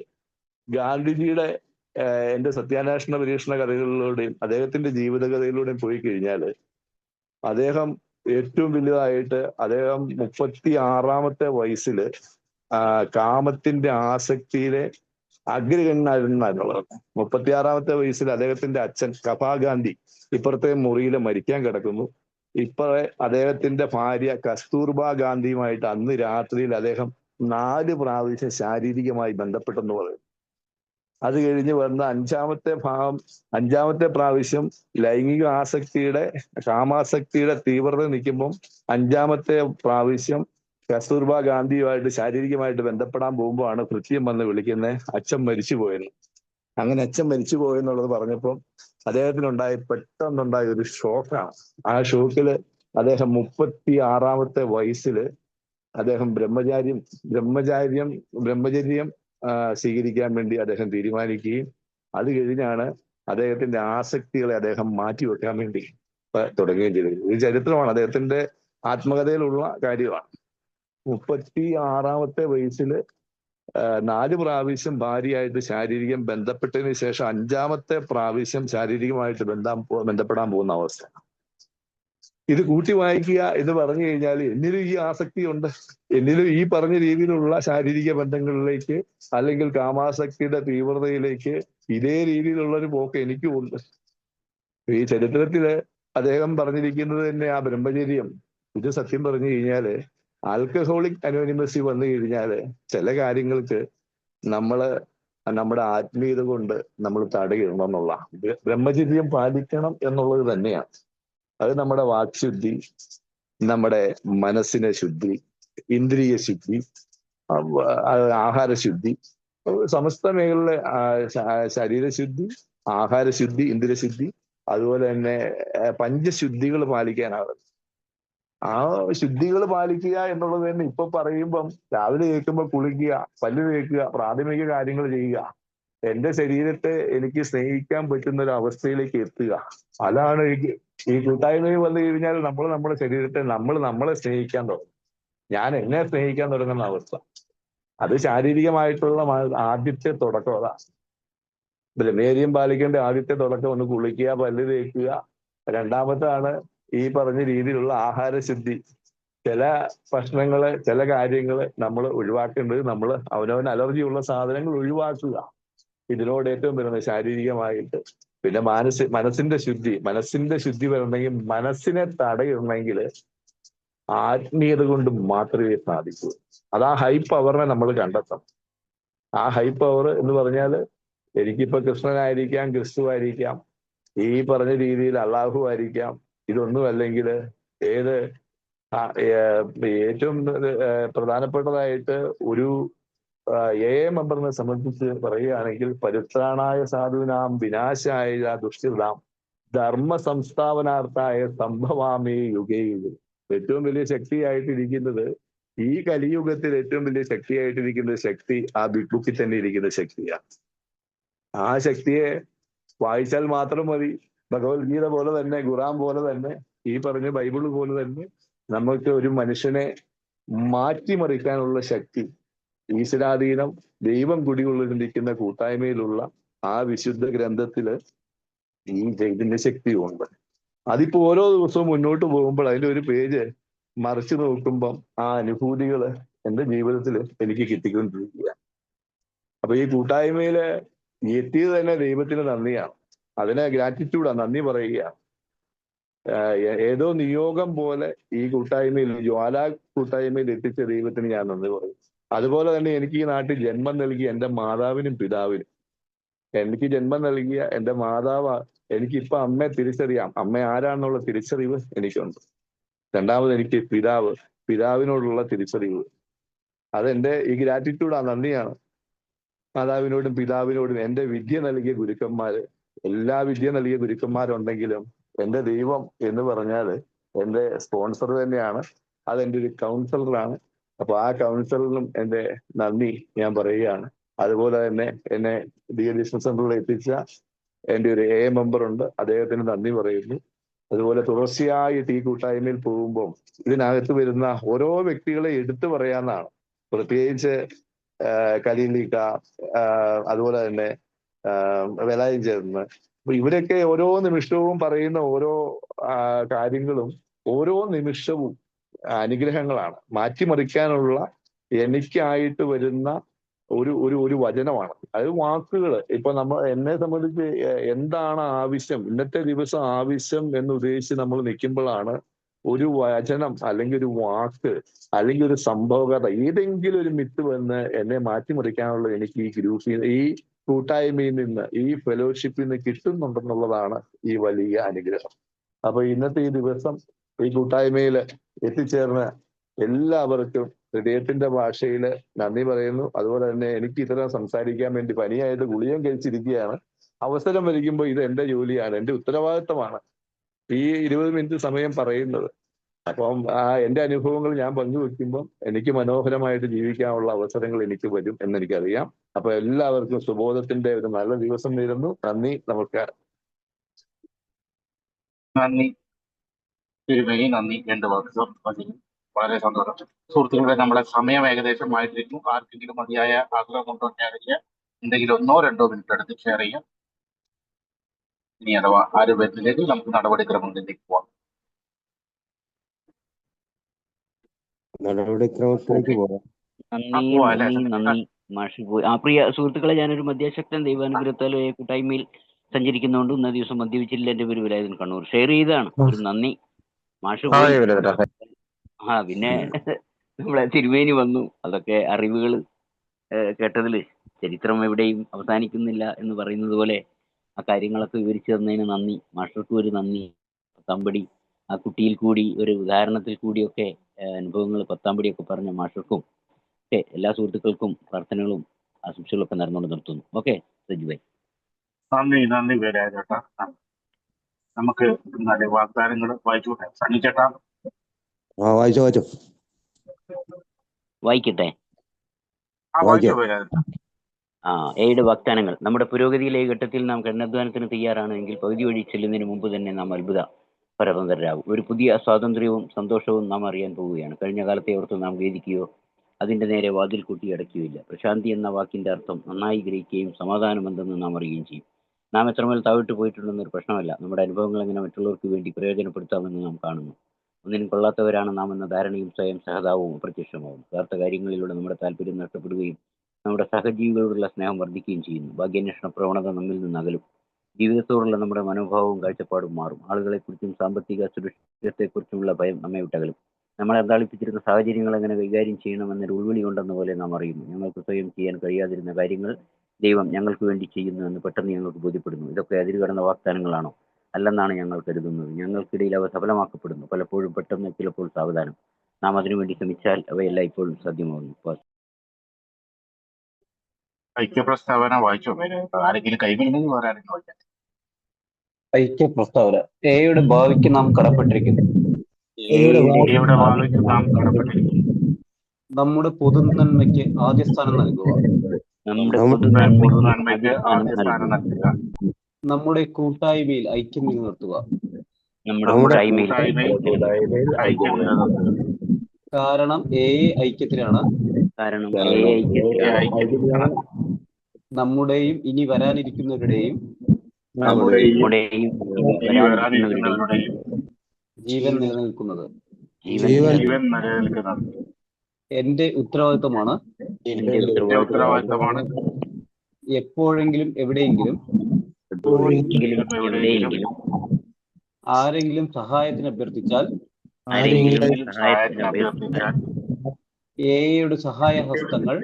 ഗാന്ധിജിയുടെ എന്റെ സത്യാന്വേഷണ പരീക്ഷണ കഥകളിലൂടെയും അദ്ദേഹത്തിന്റെ ജീവിതകഥയിലൂടെയും പോയി കഴിഞ്ഞാൽ അദ്ദേഹം ഏറ്റവും വലുതായിട്ട് അദ്ദേഹം 36-ാമത്തെ വയസ്സിൽ കാമത്തിന്റെ ആസക്തിയിലെ അഗ്രഗണ്യനായിരുന്നുള്ളത്. 36-ാമത്തെ വയസ്സിൽ അദ്ദേഹത്തിന്റെ അച്ഛൻ കപാഗാന്ധി ഇപ്പുറത്തെ മുറിയിൽ മരിക്കാൻ കിടക്കുന്നു. അദ്ദേഹത്തിന്റെ ഭാര്യ കസ്തൂർബ ഗാന്ധിയുമായിട്ട് അന്ന് രാത്രിയിൽ അദ്ദേഹം 4 പ്രാവശ്യം ശാരീരികമായി ബന്ധപ്പെട്ടെന്ന് പറയും. അത് കഴിഞ്ഞ് വന്ന 5-ാമത്തെ പ്രാവശ്യം ലൈംഗിക ആസക്തിയുടെ, കാമാസക്തിയുടെ തീവ്രത നിൽക്കുമ്പം 5-ാമത്തെ പ്രാവശ്യം കസ്തൂർബ ഗാന്ധിയുമായിട്ട് ശാരീരികമായിട്ട് ബന്ധപ്പെടാൻ പോകുമ്പോഴാണ് കൃത്യം വന്ന് വിളിക്കുന്നത്, അച്ഛൻ മരിച്ചു പോയെന്ന്. അങ്ങനെ അച്ഛൻ മരിച്ചു പോയെന്നുള്ളത് പറഞ്ഞപ്പോൾ പെട്ടെന്നുണ്ടായ ഒരു ഷോക്കാണ്. ആ ഷോക്കില് അദ്ദേഹം 36-ാമത്തെ വയസ്സില് അദ്ദേഹം ബ്രഹ്മചര്യം സ്വീകരിക്കാൻ വേണ്ടി അദ്ദേഹം തീരുമാനിക്കുകയും അത് കഴിഞ്ഞാണ് അദ്ദേഹത്തിന്റെ ആസക്തികളെ അദ്ദേഹം മാറ്റിവെക്കാൻ വേണ്ടി തുടങ്ങുകയും ചെയ്തത്. ഇത് ചരിത്രമാണ്, അദ്ദേഹത്തിന്റെ ആത്മകഥയിലുള്ള കാര്യമാണ്. 36-ാമത്തെ വയസ്സിൽ 4 പ്രാവശ്യം ഭാര്യയായിട്ട് ശാരീരികം ബന്ധപ്പെട്ടതിന് ശേഷം 5-ാമത്തെ പ്രാവശ്യം ശാരീരികമായിട്ട് ബന്ധപ്പെടാൻ പോകുന്ന അവസ്ഥ. ഇത് കൂട്ടി വായിക്കുക എന്ന് പറഞ്ഞു കഴിഞ്ഞാൽ എന്നിലും ഈ ആസക്തി ഉണ്ട്. എന്നിലും ഈ പറഞ്ഞ രീതിയിലുള്ള ശാരീരിക ബന്ധങ്ങളിലേക്ക് അല്ലെങ്കിൽ കാമാസക്തിയുടെ തീവ്രതയിലേക്ക് ഇതേ രീതിയിലുള്ള ഒരു പോക്ക് എനിക്കും ഉണ്ട്. ഈ ചരിത്രത്തില് അദ്ദേഹം പറഞ്ഞിരിക്കുന്നത് തന്നെ ആ ബ്രഹ്മചര്യം. ഇത് സത്യം പറഞ്ഞു കഴിഞ്ഞാല് ആൽക്കഹോളിക് അനോണിമസി വന്നു കഴിഞ്ഞാല് ചില കാര്യങ്ങൾക്ക് നമ്മുടെ ആത്മീയത കൊണ്ട് നമ്മൾ തടയിടണം എന്നുള്ള ബ്രഹ്മചര്യം പാലിക്കണം എന്നുള്ളത് തന്നെയാണ്. അത് നമ്മുടെ വാക്ശുദ്ധി, നമ്മുടെ മനസ്സിനെ ശുദ്ധി, ഇന്ദ്രിയ ശുദ്ധി, ആഹാരശുദ്ധി, സമസ്ത മേഖലയിലെ ശരീരശുദ്ധി, ആഹാരശുദ്ധി, ഇന്ദ്രിയശുദ്ധി, അതുപോലെ തന്നെ പഞ്ചശുദ്ധികൾ പാലിക്കാനാണ്. ആ ശുദ്ധികൾ പാലിക്കുക എന്നുള്ളത് തന്നെ ഇപ്പൊ പറയുമ്പം രാവിലെ കേൾക്കുമ്പോൾ കുളിക്കുക, പല്ല് തേക്കുക, പ്രാഥമിക കാര്യങ്ങൾ ചെയ്യുക, എന്റെ ശരീരത്തെ എനിക്ക് സ്നേഹിക്കാൻ പറ്റുന്ന ഒരു അവസ്ഥയിലേക്ക് എത്തുക. അതാണ് ഈ കൂട്ടായ്മയിൽ വന്നു കഴിഞ്ഞാൽ നമ്മുടെ ശരീരത്തെ നമ്മളെ സ്നേഹിക്കാൻ തുടങ്ങും. ഞാൻ എന്നെ സ്നേഹിക്കാൻ തുടങ്ങുന്ന അവസ്ഥ. അത് ശാരീരികമായിട്ടുള്ള ആദ്യത്തെ തുടക്കം അതാണ്. ബ്രഹ്മചര്യം പാലിക്കേണ്ട ആദ്യത്തെ തുടക്കം ഒന്ന് കുളിക്കുക, പല്ല് തേക്കുക. രണ്ടാമത്താണ് ഈ പറഞ്ഞ രീതിയിലുള്ള ആഹാരശുദ്ധി. ചില ഭക്ഷണങ്ങള്, ചില കാര്യങ്ങള് നമ്മൾ ഒഴിവാക്കേണ്ടത് അവനവന് അലർജിയുള്ള സാധനങ്ങൾ ഒഴിവാക്കുക. ഇതിനോട് ഏറ്റവും വരുന്നത് ശാരീരികമായിട്ട്. പിന്നെ മനസ്സിന്റെ ശുദ്ധി വരണമെങ്കിൽ, മനസ്സിനെ തടയിടണമെങ്കിൽ ആത്മീയത കൊണ്ട് മാത്രമേ സാധിക്കൂ. അത് ആ ഹൈ പവറിനെ നമ്മൾ കണ്ടെത്തണം. ആ ഹൈ പവർ എന്ന് പറഞ്ഞാൽ എനിക്കിപ്പോ കൃഷ്ണനായിരിക്കാം, ക്രിസ്തു ആയിരിക്കാം, ഈ പറഞ്ഞ രീതിയിൽ അള്ളാഹു ആയിരിക്കാം, ഇതൊന്നും അല്ലെങ്കിൽ ഏത് ഏറ്റവും പ്രധാനപ്പെട്ടതായിട്ട് ഒരു മെമ്പറിനെ സംബന്ധിച്ച് പറയുകയാണെങ്കിൽ പരിത്രാണായ സാധുവിനാം വിനാശായ ദുഷ്ടിതാം ധർമ്മ സംസ്ഥാപനാർത്ഥായ സംഭവാമേ യുഗേ യുഗേ. ഏറ്റവും വലിയ ശക്തിയായിട്ടിരിക്കുന്നത് ഈ കലിയുഗത്തിൽ ഏറ്റവും വലിയ ശക്തിയായിട്ടിരിക്കുന്ന ശക്തി ആ ബിഗ് ബുക്കിൽ തന്നെ ഇരിക്കുന്ന ശക്തിയാണ്. ആ ശക്തിയെ വായിച്ചാൽ മാത്രം മതി. ഭഗവത്ഗീത പോലെ തന്നെ, ഖുറാൻ പോലെ തന്നെ, ഈ പറഞ്ഞ ബൈബിള് പോലെ തന്നെ നമുക്ക് ഒരു മനുഷ്യനെ മാറ്റിമറിക്കാനുള്ള ശക്തി ഈശ്വരാധീനം ദൈവം കുടികൊള്ളിരിക്കുന്ന കൂട്ടായ്മയിലുള്ള ആ വിശുദ്ധ ഗ്രന്ഥത്തില് ഈ ചൈതന്യ ശക്തിയുണ്ട്. അതിപ്പോ ഓരോ ദിവസവും മുന്നോട്ട് പോകുമ്പോൾ അതിന്റെ ഒരു പേജ് മറിച്ചു നോക്കുമ്പം ആ അനുഭൂതികള് എന്റെ ജീവിതത്തിൽ എനിക്ക് കിട്ടിക്കൊണ്ടിരിക്കുക. അപ്പൊ ഈ കൂട്ടായ്മയില് എത്തിയത് തന്നെ ദൈവത്തിന് നന്ദിയാണ്. അതിന് ഗ്രാറ്റിറ്റ്യൂഡാണ്, നന്ദി പറയുകയാണ്. ഏതോ നിയോഗം പോലെ ഈ കൂട്ടായ്മയിൽ, ജ്വാല കൂട്ടായ്മയിൽ എത്തിച്ച ദൈവത്തിന് ഞാൻ നന്ദി പറയും. അതുപോലെ തന്നെ എനിക്ക് ഈ നാട്ടിൽ ജന്മം നൽകിയ എൻ്റെ മാതാവിനും പിതാവിനും, എനിക്ക് ജന്മം നൽകിയ എൻ്റെ മാതാവ്, എനിക്കിപ്പൊ അമ്മയെ തിരിച്ചറിയാം, അമ്മ ആരാണെന്നുള്ള തിരിച്ചറിവ് എനിക്കുണ്ട്. രണ്ടാമത് എനിക്ക് പിതാവിനോടുള്ള തിരിച്ചറിവ്, അതെന്റെ ഈ ഗ്രാറ്റിറ്റ്യൂഡ്, ആ നന്ദിയാണ് മാതാവിനോടും പിതാവിനോടും. എൻ്റെ വിദ്യ നൽകിയ ഗുരുക്കന്മാര്, എല്ലാ വിദ്യ നൽകിയ ഗുരുക്കന്മാരുണ്ടെങ്കിലും എൻ്റെ ദൈവം എന്ന് പറഞ്ഞാല് എൻ്റെ സ്പോൺസർ തന്നെയാണ്. അതെൻ്റെ ഒരു കൗൺസിലറാണ്. അപ്പൊ ആ കൗൺസിലറിനും എൻ്റെ നന്ദി ഞാൻ പറയുകയാണ്. അതുപോലെ തന്നെ എന്നെ ഡിയഡിഷൻ സെന്ററിൽ എത്തിച്ച എൻ്റെ ഒരു മെമ്പർ ഉണ്ട്, അദ്ദേഹത്തിന് നന്ദി പറയുന്നു. അതുപോലെ തുടർച്ചയായിട്ട് ഈ കൂട്ടായ്മയിൽ പോകുമ്പോൾ ഇതിനകത്ത് വരുന്ന ഓരോ വ്യക്തികളെ എടുത്തു പറയാന്നാണ്. പ്രത്യേകിച്ച് കലീലിക്ക, അതുപോലെ തന്നെ വെലായം ചേർന്ന്, അപ്പൊ ഇവരൊക്കെ ഓരോ നിമിഷവും പറയുന്ന ഓരോ കാര്യങ്ങളും ഓരോ നിമിഷവും അനുഗ്രഹങ്ങളാണ്. മാറ്റിമറിക്കാനുള്ള എനിക്കായിട്ട് വരുന്ന ഒരു വചനമാണ്. അത് വാക്കുകൾ. ഇപ്പൊ എന്നെ സംബന്ധിച്ച് എന്താണ് ആവശ്യം, ഇന്നത്തെ ദിവസം ആവശ്യം എന്ന് ഉദ്ദേശിച്ച് നമ്മൾ നിൽക്കുമ്പോഴാണ് ഒരു വചനം അല്ലെങ്കിൽ ഒരു വാക്ക് അല്ലെങ്കിൽ ഒരു സംഭവകഥ, ഏതെങ്കിലും ഒരു മിത്ത് വന്ന് എന്നെ മാറ്റിമറിക്കാനുള്ള എനിക്ക് ഈ ഗ്രൂപ്പിൽ, ഈ കൂട്ടായ്മയിൽ നിന്ന്, ഈ ഫെലോഷിപ്പിൽ നിന്ന് കിട്ടുന്നുണ്ടെന്നുള്ളതാണ് ഈ വലിയ അനുഗ്രഹം. അപ്പൊ ഇന്നത്തെ ഈ ദിവസം ഈ കൂട്ടായ്മയിൽ എത്തിച്ചേർന്ന എല്ലാവർക്കും ഹൃദയത്തിന്റെ ഭാഷയിൽ നന്ദി പറയുന്നു. അതുപോലെ തന്നെ എനിക്ക് ഇത്തരം സംസാരിക്കാൻ വേണ്ടി പനിയായിട്ട് ഗുളികം കഴിച്ചിരിക്കുകയാണ്. അവസരം വരിക്കുമ്പോൾ ഇത് എന്റെ ജോലിയാണ്, എന്റെ ഉത്തരവാദിത്തമാണ് ഈ 20 മിനിറ്റ് സമയം പറയുന്നത്. അപ്പം എന്റെ അനുഭവങ്ങൾ ഞാൻ പങ്കുവെക്കുമ്പോൾ എനിക്ക് മനോഹരമായിട്ട് ജീവിക്കാനുള്ള അവസരങ്ങൾ എനിക്ക് വരും എന്നെനിക്കറിയാം. അപ്പൊ എല്ലാവർക്കും സുബോധത്തിന്റെ ഒരു നല്ല ദിവസം നേരുന്നു. നന്ദി, നമസ്കാരം. നന്ദി തിരുമേനി, നന്ദി. 2 വാക്കുകൾ മതി. വളരെ സന്തോഷം. സുഹൃത്തുക്കളെ, നമ്മളെ സമയം ഏകദേശം ആയിട്ടിരിക്കുന്നു. ആർക്കെങ്കിലും മതിയായ ആഗ്രഹമുണ്ടോ അറിയില്ല. എന്തെങ്കിലും 1-2 മിനിറ്റ് എടുത്ത് ഷെയർ ചെയ്യാം. ഇനി അഥവാ ആരും വരുന്നില്ലെങ്കിൽ നമുക്ക് നടപടിക്രമങ്ങളിലേക്ക് പോവാം. നടപടിക്രമത്തിലേക്ക് പോകാം. നന്ദി മാഷി പോയി. പ്രിയ സുഹൃത്തുക്കളെ, ഞാനൊരു മദ്യാശക്തൻ ദൈവാനുഗ്രഹത്താൽ കൂട്ടായ്മയിൽ സഞ്ചരിക്കുന്നതുകൊണ്ട് ഇന്ന ദിവസം മദ്യപിച്ചില്ല. എൻ്റെ പേര് വിലായുധൻ, കണ്ണൂർ. ഷെയർ ചെയ്താണ്. ഒരു നന്ദി. മാഷ് പോയി. പിന്നെ നമ്മളെ തിരുമേനി വന്നു. അതൊക്കെ അറിവുകൾ കേട്ടതിൽ ചരിത്രം എവിടെയും അവസാനിക്കുന്നില്ല എന്ന് പറയുന്നത് പോലെ ആ കാര്യങ്ങളൊക്കെ വിവരിച്ചു തന്നതിന് നന്ദി. മാഷർക്കും ഒരു നന്ദി. പത്താമ്പടി ആ കുട്ടിയിൽ കൂടി ഒരു ഉദാഹരണത്തിൽ കൂടിയൊക്കെ അനുഭവങ്ങൾ പത്താമ്പടിയൊക്കെ പറഞ്ഞ മാഷർക്കും ഒക്കെ എല്ലാ സുഹൃത്തുക്കൾക്കും പ്രാർത്ഥനകളും ആശംസകളും ഒക്കെ നേർന്നുകൊണ്ട് നിർത്തുന്നു. ഓക്കെ സജുബായി. നന്ദി വേലായേട്ടാ. നമുക്ക് നല്ല വാഗ്ദാനങ്ങൾ വായിച്ചോട്ടെ. സണ്ണി ചേട്ടാ വായിച്ചോ. വായിക്കട്ടെ. വായിച്ചോ വേലായേട്ടാ. എയുടെ വാഗ്ദാനങ്ങൾ. നമ്മുടെ പുരോഗതിയിലെ ഘട്ടത്തിൽ നാം കഠിനാധ്വാനത്തിന് തയ്യാറാണ് എങ്കിൽ പകുതി വഴി ചെല്ലുന്നതിന് മുമ്പ് തന്നെ നാം അത്ഭുത പരതന്ത്രരാകും. ഒരു പുതിയ സ്വാതന്ത്ര്യവും സന്തോഷവും നാം അറിയാൻ പോവുകയാണ്. കഴിഞ്ഞ കാലത്തെ ഓർത്ത് നാം ഖേദിക്കുകയോ അതിൻ്റെ നേരെ വാതിൽ കൂട്ടി അടയ്ക്കുകയില്ല. പ്രശാന്തി എന്ന വാക്കിൻ്റെ അർത്ഥം നന്നായി ഗ്രഹിക്കുകയും സമാധാനം എന്തെന്ന് നാം അറിയുകയും ചെയ്യും. നാം എത്രമേൽ താവിട്ട് പോയിട്ടുണ്ടെന്നൊരു പ്രശ്നമല്ല. നമ്മുടെ അനുഭവങ്ങൾ എങ്ങനെ മറ്റുള്ളവർക്ക് വേണ്ടി പ്രയോജനപ്പെടുത്താമെന്ന് നാം കാണുന്നു. ഒന്നിനും കൊള്ളാത്തവരാണ് നാം എന്ന ധാരണയും സ്വയം സഹതാപവും അപ്രത്യക്ഷമാകും. യഥാർത്ഥ കാര്യങ്ങളിലൂടെ നമ്മുടെ താല്പര്യം നഷ്ടപ്പെടുകയും നമ്മുടെ സഹജീവികളോടുള്ള സ്നേഹം വർദ്ധിക്കുകയും ചെയ്യുന്നു. ഭാഗ്യാന്വേഷണ പ്രവണത നമ്മിൽ നിന്ന് അകലും. ജീവിതത്തോടുള്ള നമ്മുടെ മനോഭാവവും കാഴ്ചപ്പാടും മാറും. ആളുകളെക്കുറിച്ചും സാമ്പത്തിക സുരക്ഷിതത്വത്തെക്കുറിച്ചുമുള്ള ഭയം നമ്മെ വിട്ടകലും. നമ്മളെ അന്താളിപ്പിച്ചിരുന്ന സാഹചര്യങ്ങൾ എങ്ങനെ കൈകാര്യം ചെയ്യണമെന്നൊരു ഉൾവിളി ഉണ്ടെന്ന പോലെ നാം അറിയുന്നു. ഞങ്ങൾക്ക് സ്വയം ചെയ്യാൻ കഴിയാതിരുന്ന കാര്യങ്ങൾ ദൈവം ഞങ്ങൾക്ക് വേണ്ടി ചെയ്യുന്നു എന്ന് പെട്ടെന്ന് ഞങ്ങൾക്ക് ബോധ്യപ്പെടുന്നു. ഇതൊക്കെ അതിരുകടന്ന വാഗ്ദാനങ്ങളാണോ? അല്ലെന്നാണ് ഞങ്ങൾ കരുതുന്നത്. ഞങ്ങൾക്കിടയിൽ അവ സഫലമാക്കപ്പെടുന്നു, പലപ്പോഴും പെട്ടെന്ന്, ചിലപ്പോൾ സാവധാനം. നാം അതിനുവേണ്ടി ശ്രമിച്ചാൽ അവയെല്ലാം ഇപ്പോഴും സാധ്യമാകുന്നു. ഐക്യപ്രസ്താവന വായിച്ചോ? ആരെങ്കിലും കൈവിടുന്നെങ്കിൽ വേറെ ആരെങ്കിലും വായിക്കാം. ഐക്യ പ്രസ്താവന. എയുടെ ഭാവിക്ക് നാം കടപ്പെട്ടിരിക്കുന്നു. എയുടെ ഭാവിക്ക് നാം കടപ്പെട്ടിരിക്കുന്നു. നമ്മുടെ പൊതുനന്മയ്ക്ക് ആദ്യ സ്ഥാനം നൽകുക. നമ്മുടെ പൊതുനന്മയ്ക്ക് ആദ്യ സ്ഥാനം നൽകുക. നമ്മുടെ കൂട്ടായ്മയിൽ ഐക്യം നിലനിർത്തുക. നമ്മുടെ കൂട്ടായ്മയിൽ ഐക്യം നിലനിർത്തുക. കാരണം ഐക്യത്തിലാണ്. നമ്മുടെയും ഇനി വരാനിരിക്കുന്നവരുടെയും ജീവൻ നിലനിൽക്കുന്നത്. എന്റെ ഉത്തരവാദിത്തമാണ് എപ്പോഴെങ്കിലും എവിടെയെങ്കിലും ആരെങ്കിലും സഹായത്തിന് അഭ്യർത്ഥിച്ചാൽ എയുടെ സഹായഹസ്തങ്ങൾ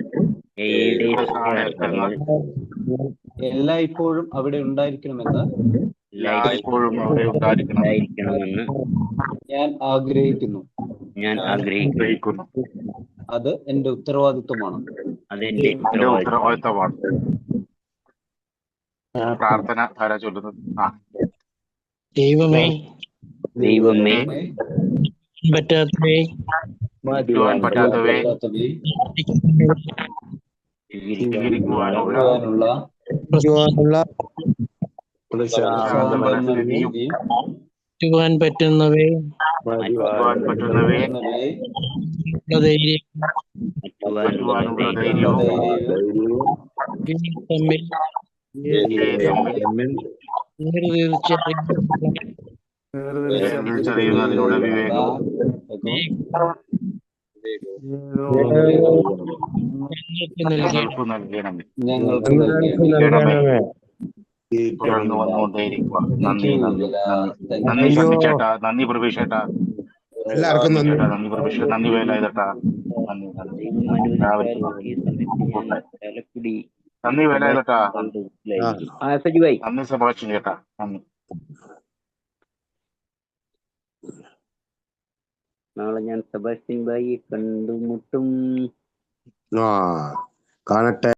എല്ലായ്പ്പോഴും അവിടെ ഉണ്ടായിരിക്കണമെന്ന് ഞാൻ ആഗ്രഹിക്കുന്നു. അത് എന്റെ ഉത്തരവാദിത്വമാണ്. പ്രാർത്ഥന ആരാ ചൊല്ലുന്നത്? ദൈവമേ പറ്റാത്തവേ സ്വീകരിക്കുവാനുള്ള പറ്റുന്നവേ തമ്മിൽ തിരിച്ചറിയുന്നതിനുള്ള വിവേകവും ഞങ്ങൾക്ക് നൽകണമേ. തുടർന്ന് വന്നുകൊണ്ടേയിരിക്കുക. നന്ദി ചേട്ടാ, നന്ദി പ്രഭീഷേട്ടാ, എല്ലാവർക്കും നന്ദി. നന്ദി പ്രഭീഷ, നന്ദി വേലായുധേട്ടാ, നന്ദി വേലായുധേട്ടാ, നന്ദി സഭാഷൻ ചേട്ടാ, നന്ദി. നാളെ ഞാൻ സെബാസ്റ്റ്യൻ ഭായിയെ കണ്ടുമുട്ടും. കാണട്ടെ.